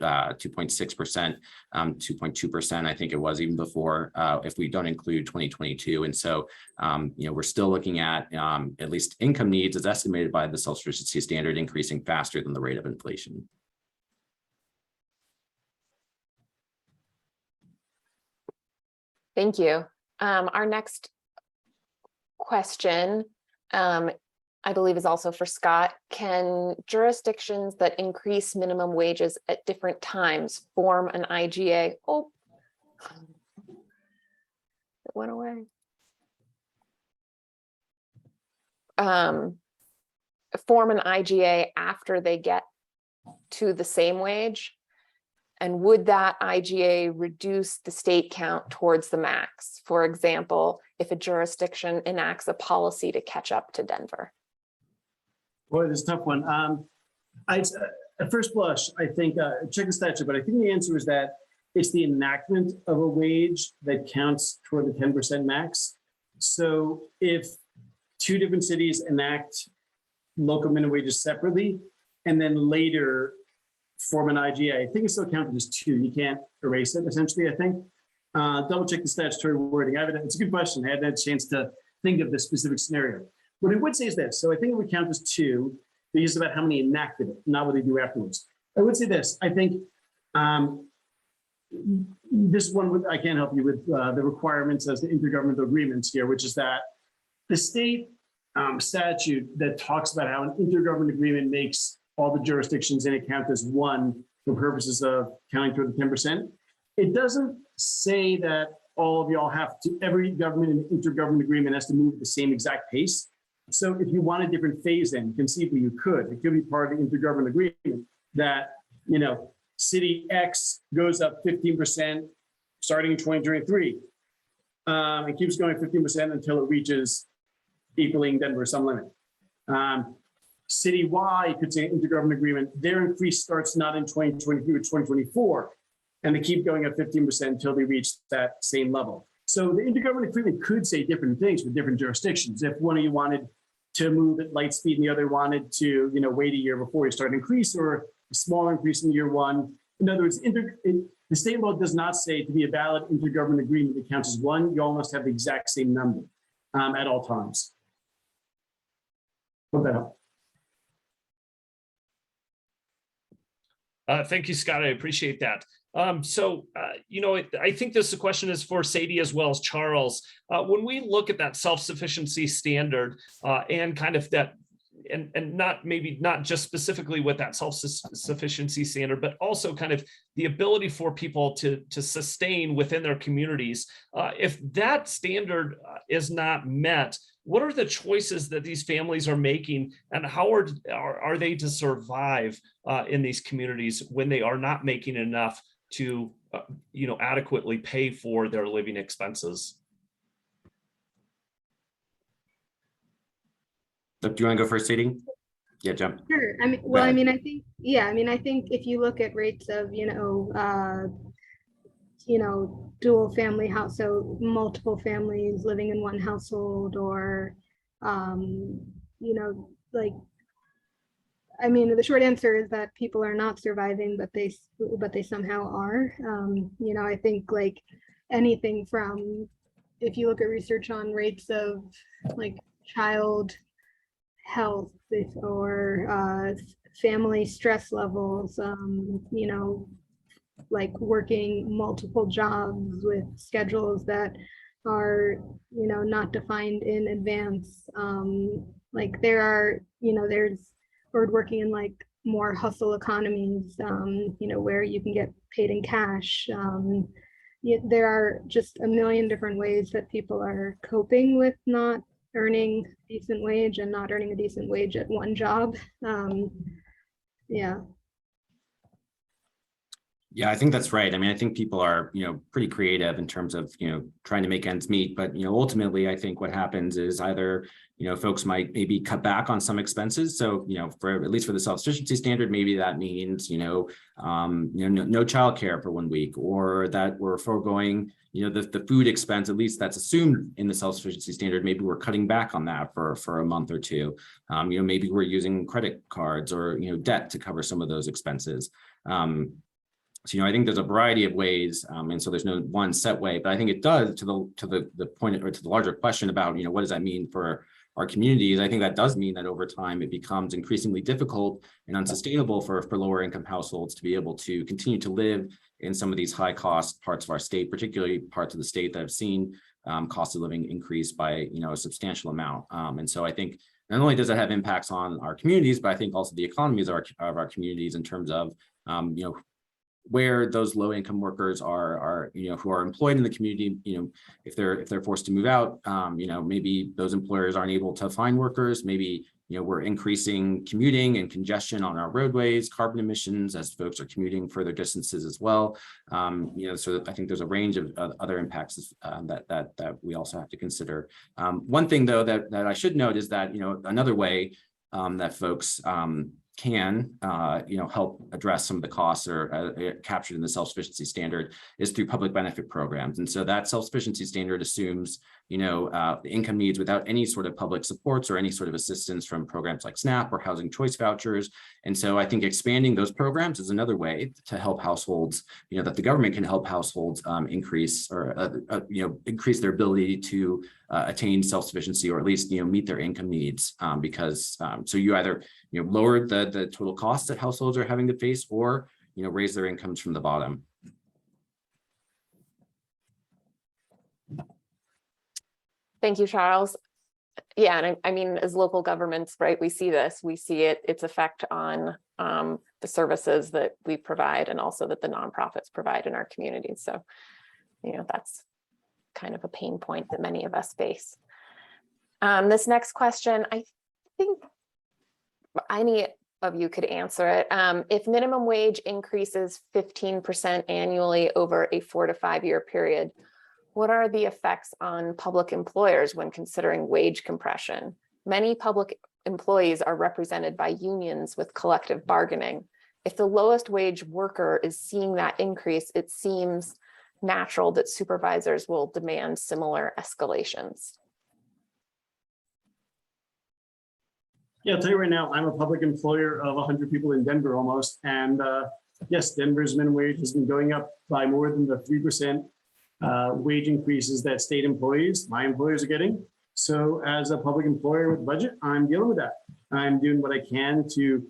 2.2%, I think it was even before, if we don't include 2022. And so, we're still looking at least income needs as estimated by the self-sufficiency standard increasing faster than the rate of inflation. Thank you. Our next question, I believe, is also for Scott. Can jurisdictions that increase minimum wages at different times form an IGA? Oh, it went away. Form an IGA after they get to the same wage? And would that IGA reduce the state count towards the max? For example, if a jurisdiction enacts a policy to catch up to Denver? Boy, this is a tough one. At first blush, I think, check the statute, but I think the answer is that it's the enactment of a wage that counts toward the 10% max. So if 2 different cities enact local minimum wages separately, and then later form an IGA, I think it's still counted as 2. You can't erase it, essentially, I think. Double check the statutory wording. It's a good question. I hadn't had a chance to think of this specific scenario. What I would say is this. So I think it would count as 2, because it's about how many enacted it, not what they do afterwards. I would say this. I think this one, I can't help you with the requirements as the intergovernmental agreements here, which is that the state statute that talks about how an intergovernmental agreement makes all the jurisdictions in it count as 1 for purposes of counting toward the 10%. It doesn't say that all of y'all have to, every government and intergovernmental agreement has to move at the same exact pace. So if you want a different phase in, conceivably you could. It could be part of the intergovernmental agreement that, city X goes up 15% starting in 2023. It keeps going 15% until it reaches equaling Denver some limit. City Y could say intergovernmental agreement, their increase starts not in 2023 but 2024. And they keep going up 15% until they reach that same level. So the intergovernmental agreement could say different things for different jurisdictions. If one of you wanted to move at light speed and the other wanted to, wait a year before you start an increase, or a small increase in year 1. In other words, The state law does not say to be a valid intergovernment agreement that counts as one, you all must have the exact same number at all times. Hope that helps. Thank you, Scott. I appreciate that. I think this question is for Sadie as well as Charles. When we look at that self-sufficiency standard and kind of that, and not just specifically with that self-sufficiency standard, but also kind of the ability for people to sustain within their communities. If that standard is not met, what are the choices that these families are making, and how are they to survive in these communities when they are not making enough to adequately pay for their living expenses? Do you want to go first, Sadie? Yeah, jump. Sure. I mean, I think if you look at rates of, dual family house, so multiple families living in one household, or, the short answer is that people are not surviving, but they somehow are. I think like anything from, if you look at research on rates of like child health or family stress levels, like working multiple jobs with schedules that are, not defined in advance. Like there's, or working in like more hustle economies, where you can get paid in cash. There are just a million different ways that people are coping with not earning a decent wage and not earning a decent wage at one job. Yeah, I think that's right. I mean, I think people are, pretty creative in terms of, trying to make ends meet. But, ultimately, I think what happens is either, folks might maybe cut back on some expenses. So, for at least for the self-sufficiency standard, maybe that means, no childcare for 1 week, or that we're foregoing, the food expense, at least that's assumed in the self-sufficiency standard. Maybe we're cutting back on that for a month or two. Maybe we're using credit cards or, debt to cover some of those expenses. So, I think there's a variety of ways, and so there's no one set way, but I think it does to the point, or to the larger question about, what does that mean for our communities? I think that does mean that over time it becomes increasingly difficult and unsustainable for lower income households to be able to continue to live in some of these high cost parts of our state, particularly parts of the state that have seen cost of living increase by, a substantial amount. And so I think not only does it have impacts on our communities, but I think also the economies of our communities in terms of, where those low income workers are who are employed in the community, if they're forced to move out, maybe those employers aren't able to find workers. Maybe, we're increasing commuting and congestion on our roadways, carbon emissions as folks are commuting further distances as well. So I think there's a range of other impacts that we also have to consider. One thing though that I should note is that, another way that folks can help address some of the costs or captured in the self-sufficiency standard is through public benefit programs. And so that self-sufficiency standard assumes the income needs without any sort of public supports or any sort of assistance from programs like SNAP or housing choice vouchers. And so I think expanding those programs is another way to help households, that the government can help households increase or increase their ability to attain self-sufficiency, or at least meet their income needs, because so you either lower the total costs that households are having to face, or raise their incomes from the bottom. Thank you, Charles. Yeah, and I mean, as local governments, right, we see its effect on the services that we provide and also that the nonprofits provide in our communities. So, that's kind of a pain point that many of us face. This next question, I think any of you could answer it. If minimum wage increases 15% annually over a 4 to 5 year period, what are the effects on public employers when considering wage compression? Many public employees are represented by unions with collective bargaining. If the lowest wage worker is seeing that increase, it seems natural that supervisors will demand similar escalations. Yeah, I'll tell you right now, I'm a public employer of 100 people in Denver almost, and yes, Denver's minimum wage has been going up by more than the 3% wage increases that state employees, my employers, are getting. So as a public employer with budget, I'm dealing with that. I'm doing what I can to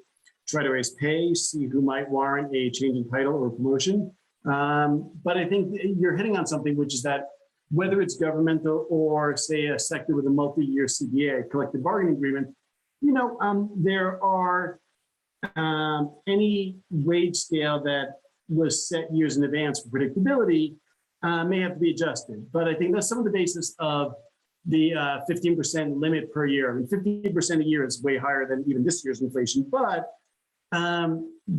try to raise pay, see who might warrant a change in title or promotion. But I think you're hitting on something, which is that whether it's governmental or say a sector with a multi-year CBA, collective bargaining agreement, there are any wage scale that was set years in advance for predictability may have to be adjusted. But I think that's some of the basis of the 15% limit per year. I mean, 15% a year is way higher than even this year's inflation. But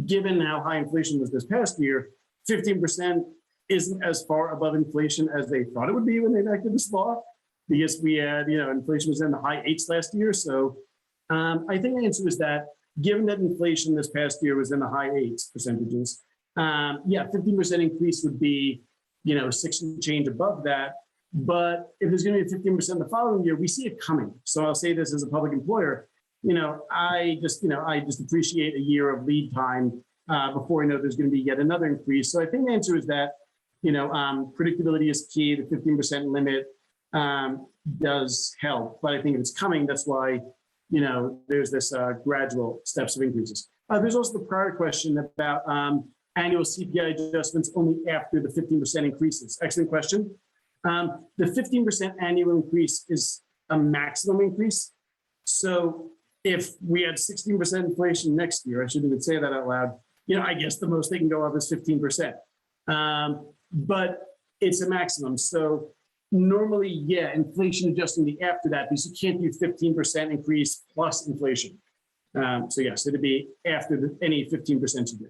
given how high inflation was this past year, 15% isn't as far above inflation as they thought it would be when they enacted this law, because we had, inflation was in the high 8s last year. So I think the answer is that given that inflation this past year was in the high 8s percentages, 15% increase would be, 6 and change above that. But if there's going to be a 15% the following year, we see it coming. So I'll say this as a public employer, I just appreciate a year of lead time before I know there's going to be yet another increase. So I think the answer is that, predictability is key. The 15% limit does help, but I think if it's coming, that's why, there's this gradual steps of increases. There's also the prior question about annual CPI adjustments only after the 15% increases. Excellent question. The 15% annual increase is a maximum increase. So if we had 16% inflation next year, I shouldn't even say that out loud, I guess the most they can go up is 15%. But it's a maximum. So normally, inflation adjusting the after that, because you can't do 15% increase plus inflation. So yes, it'd be after any 15% you do.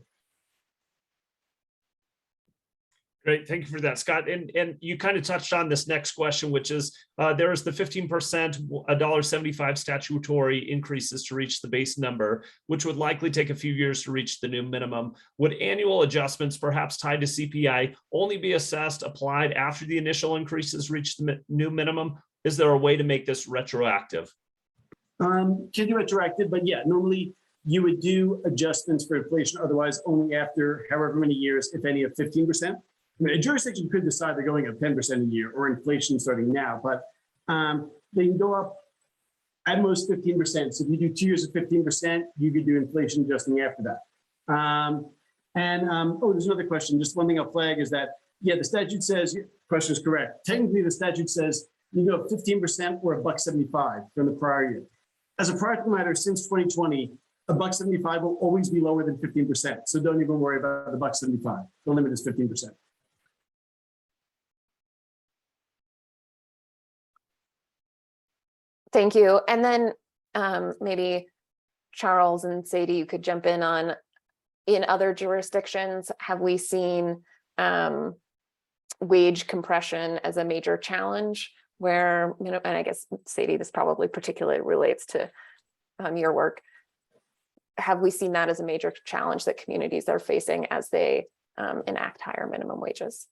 Great, thank you for that, Scott. And you kind of touched on this next question, which is there is the 15% $1.75 statutory increases to reach the base number, which would likely take a few years to reach the new minimum. Would annual adjustments, perhaps tied to CPI, only be assessed, applied after the initial increases reach the new minimum? Is there a way to make this retroactive? Can do retroactive, but normally you would do adjustments for inflation, otherwise only after however many years, if any, of 15%. I mean, a jurisdiction could decide they're going up 10% a year or inflation starting now, but they can go up at most 15%. So if you do 2 years of 15%, you could do inflation adjusting after that. There's another question. Just one thing I'll flag is that, the statute says, question is correct. Technically, the statute says you go up 15% or $1.75 from the prior year. As a practical matter, since 2020, $1.75 will always be lower than 15%. So don't even worry about the $1.75. The limit is 15%. Thank you. And then maybe Charles and Sadie, you could jump in on, in other jurisdictions, have we seen wage compression as a major challenge where, and I guess, Sadie, this probably particularly relates to your work. Have we seen that as a major challenge that communities are facing as they enact higher minimum wages?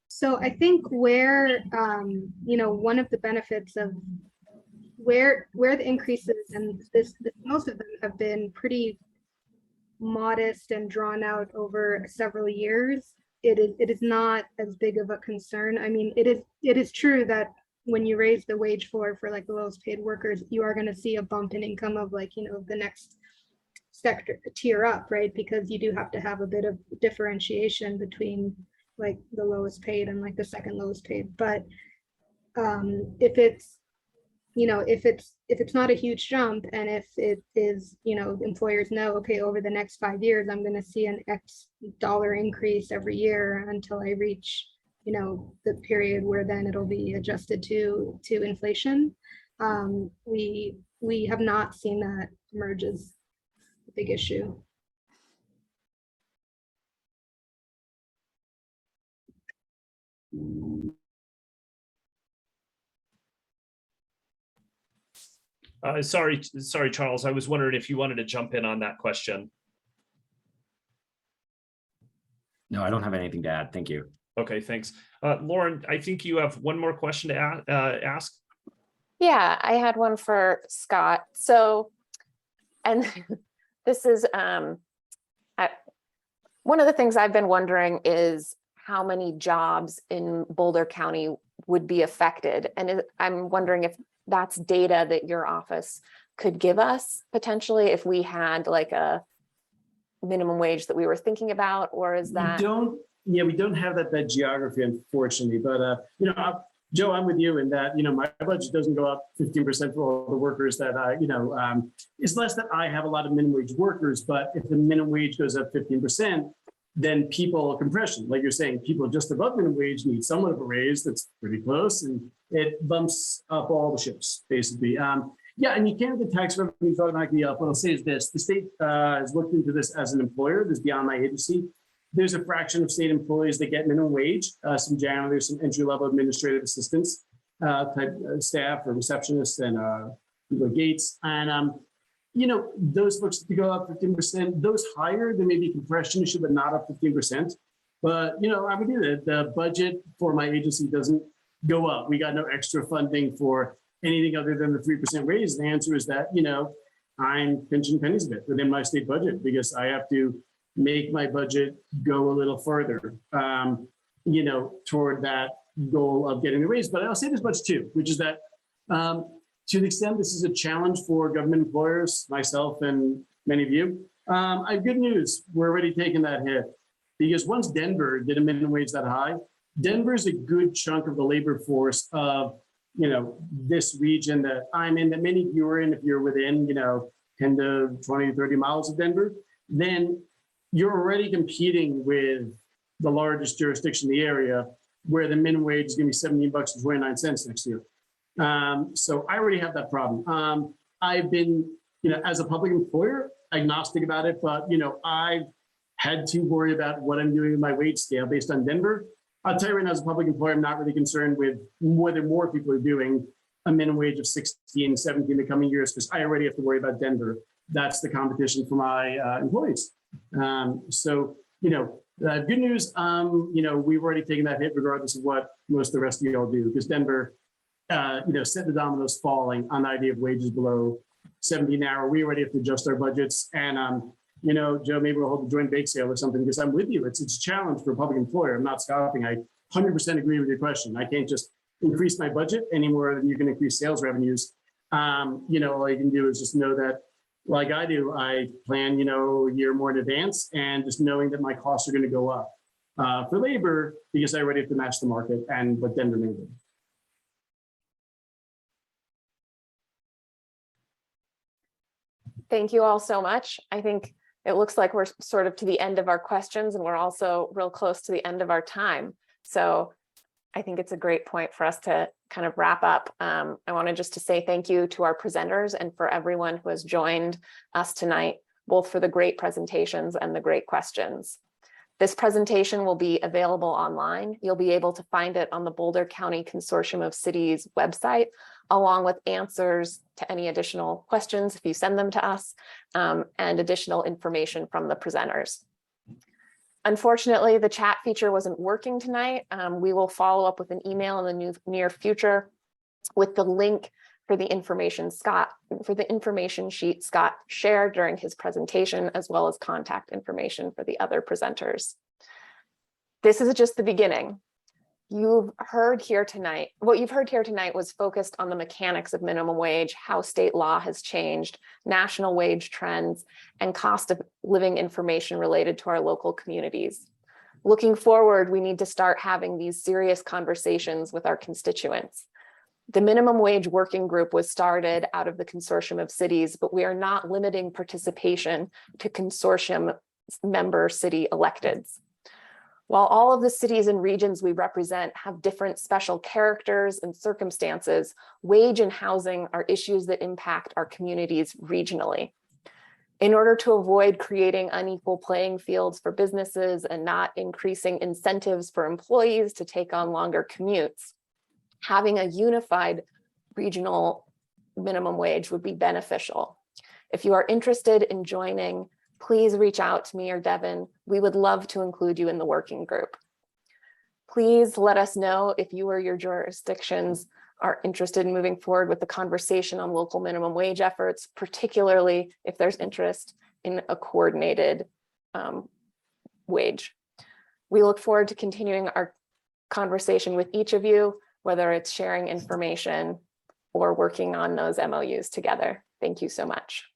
So I think where, one of the benefits of where the increases, and most of them have been pretty modest and drawn out over several years, it is not as big of a concern. I mean, it is true that when you raise the wage floor for like the lowest paid workers, you are going to see a bump in income of like, the next sector tier up, right? Because you do have to have a bit of differentiation between like the lowest paid and like the second lowest paid. But if it's not a huge jump, and if it is, employers know, okay, over the next 5 years, I'm going to see an X dollar increase every year until I reach, the period where then it'll be adjusted to inflation. We have not seen that emerge as a big issue. Sorry, Charles. I was wondering if you wanted to jump in on that question. No, I don't have anything to add. Thank you. Okay, thanks. Lauren, I think you have one more question to ask. Yeah, I had one for Scott. So, and this is, One of the things I've been wondering is how many jobs in Boulder County would be affected. And I'm wondering if that's data that your office could give us potentially if we had like a minimum wage that we were thinking about, or is that? We don't have that geography, unfortunately, but Joe, I'm with you in that, my budget doesn't go up 15% for all the workers that it's less that I have a lot of minimum wage workers, but if the minimum wage goes up 15%, then compression, like you're saying, people just above minimum wage need somewhat of a raise that's pretty close, and it bumps up all the ships, basically. And you can't get tax revenues automatically up. What I'll say is this: the state has looked into this as an employer. This is beyond my agency. There's a fraction of state employees that get minimum wage, some janitors, some entry-level administrative assistants type staff or receptionists and people at gates. And, those folks to go up 15%, those higher, there may be compression issue, but not up 15%. But, I would do that. The budget for my agency doesn't go up. We got no extra funding for anything other than the 3% raise. The answer is that, I'm pinching pennies a bit within my state budget because I have to make my budget go a little further, toward that goal of getting the raise. But I'll say this much too, which is that to the extent this is a challenge for government employers, myself and many of you, I have good news. We're already taking that hit because once Denver did a minimum wage that high, Denver's a good chunk of the labor force of, this region that I'm in, that many of you are in. If you're within, 10 to 20, 30 miles of Denver, then you're already competing with the largest jurisdiction in the area where the minimum wage is going to be 17 bucks and 29 cents next year. So I already have that problem. I've been, as a public employer, agnostic about it, but, I've had to worry about what I'm doing with my wage scale based on Denver. I'll tell you right now, as a public employer, I'm not really concerned with whether more people are doing a minimum wage of 16, 17 in the coming years, because I already have to worry about Denver. That's the competition for my employees. So, good news, we've already taken that hit regardless of what most of the rest of you all do, because Denver, set the dominoes falling on the idea of wages below 17 an hour. We already have to adjust our budgets. And, Joe, maybe we'll hold a joint bake sale or something, because I'm with you. It's a challenge for a public employer. I'm not scoffing. I 100% agree with your question. I can't just increase my budget any more than you can increase sales revenues. All you can do is just know that, like I do, I plan, a year more in advance, and just knowing that my costs are going to go up for labor because I already have to match the market and what Denver may do. Thank you all so much. I think it looks like we're sort of to the end of our questions, and we're also real close to the end of our time. So I think it's a great point for us to kind of wrap up. I wanted just to say thank you to our presenters and for everyone who has joined us tonight, both for the great presentations and the great questions. This presentation will be available online. You'll be able to find it on the Boulder County Consortium of Cities website, along with answers to any additional questions if you send them to us, and additional information from the presenters. Unfortunately, the chat feature wasn't working tonight. We will follow up with an email in the near future with the link for the information sheet Scott shared during his presentation, as well as contact information for the other presenters. This is just the beginning. What you've heard here tonight was focused on the mechanics of minimum wage, how state law has changed, national wage trends, and cost of living information related to our local communities. Looking forward, we need to start having these serious conversations with our constituents. The minimum wage working group was started out of the Consortium of Cities, but we are not limiting participation to consortium member city electeds. While all of the cities and regions we represent have different special characters and circumstances, wage and housing are issues that impact our communities regionally. In order to avoid creating unequal playing fields for businesses and not increasing incentives for employees to take on longer commutes, having a unified regional minimum wage would be beneficial. If you are interested in joining, please reach out to me or Devin. We would love to include you in the working group. Please let us know if you or your jurisdictions are interested in moving forward with the conversation on local minimum wage efforts, particularly if there's interest in a coordinated wage. We look forward to continuing our conversation with each of you, whether it's sharing information or working on those MOUs together. Thank you so much.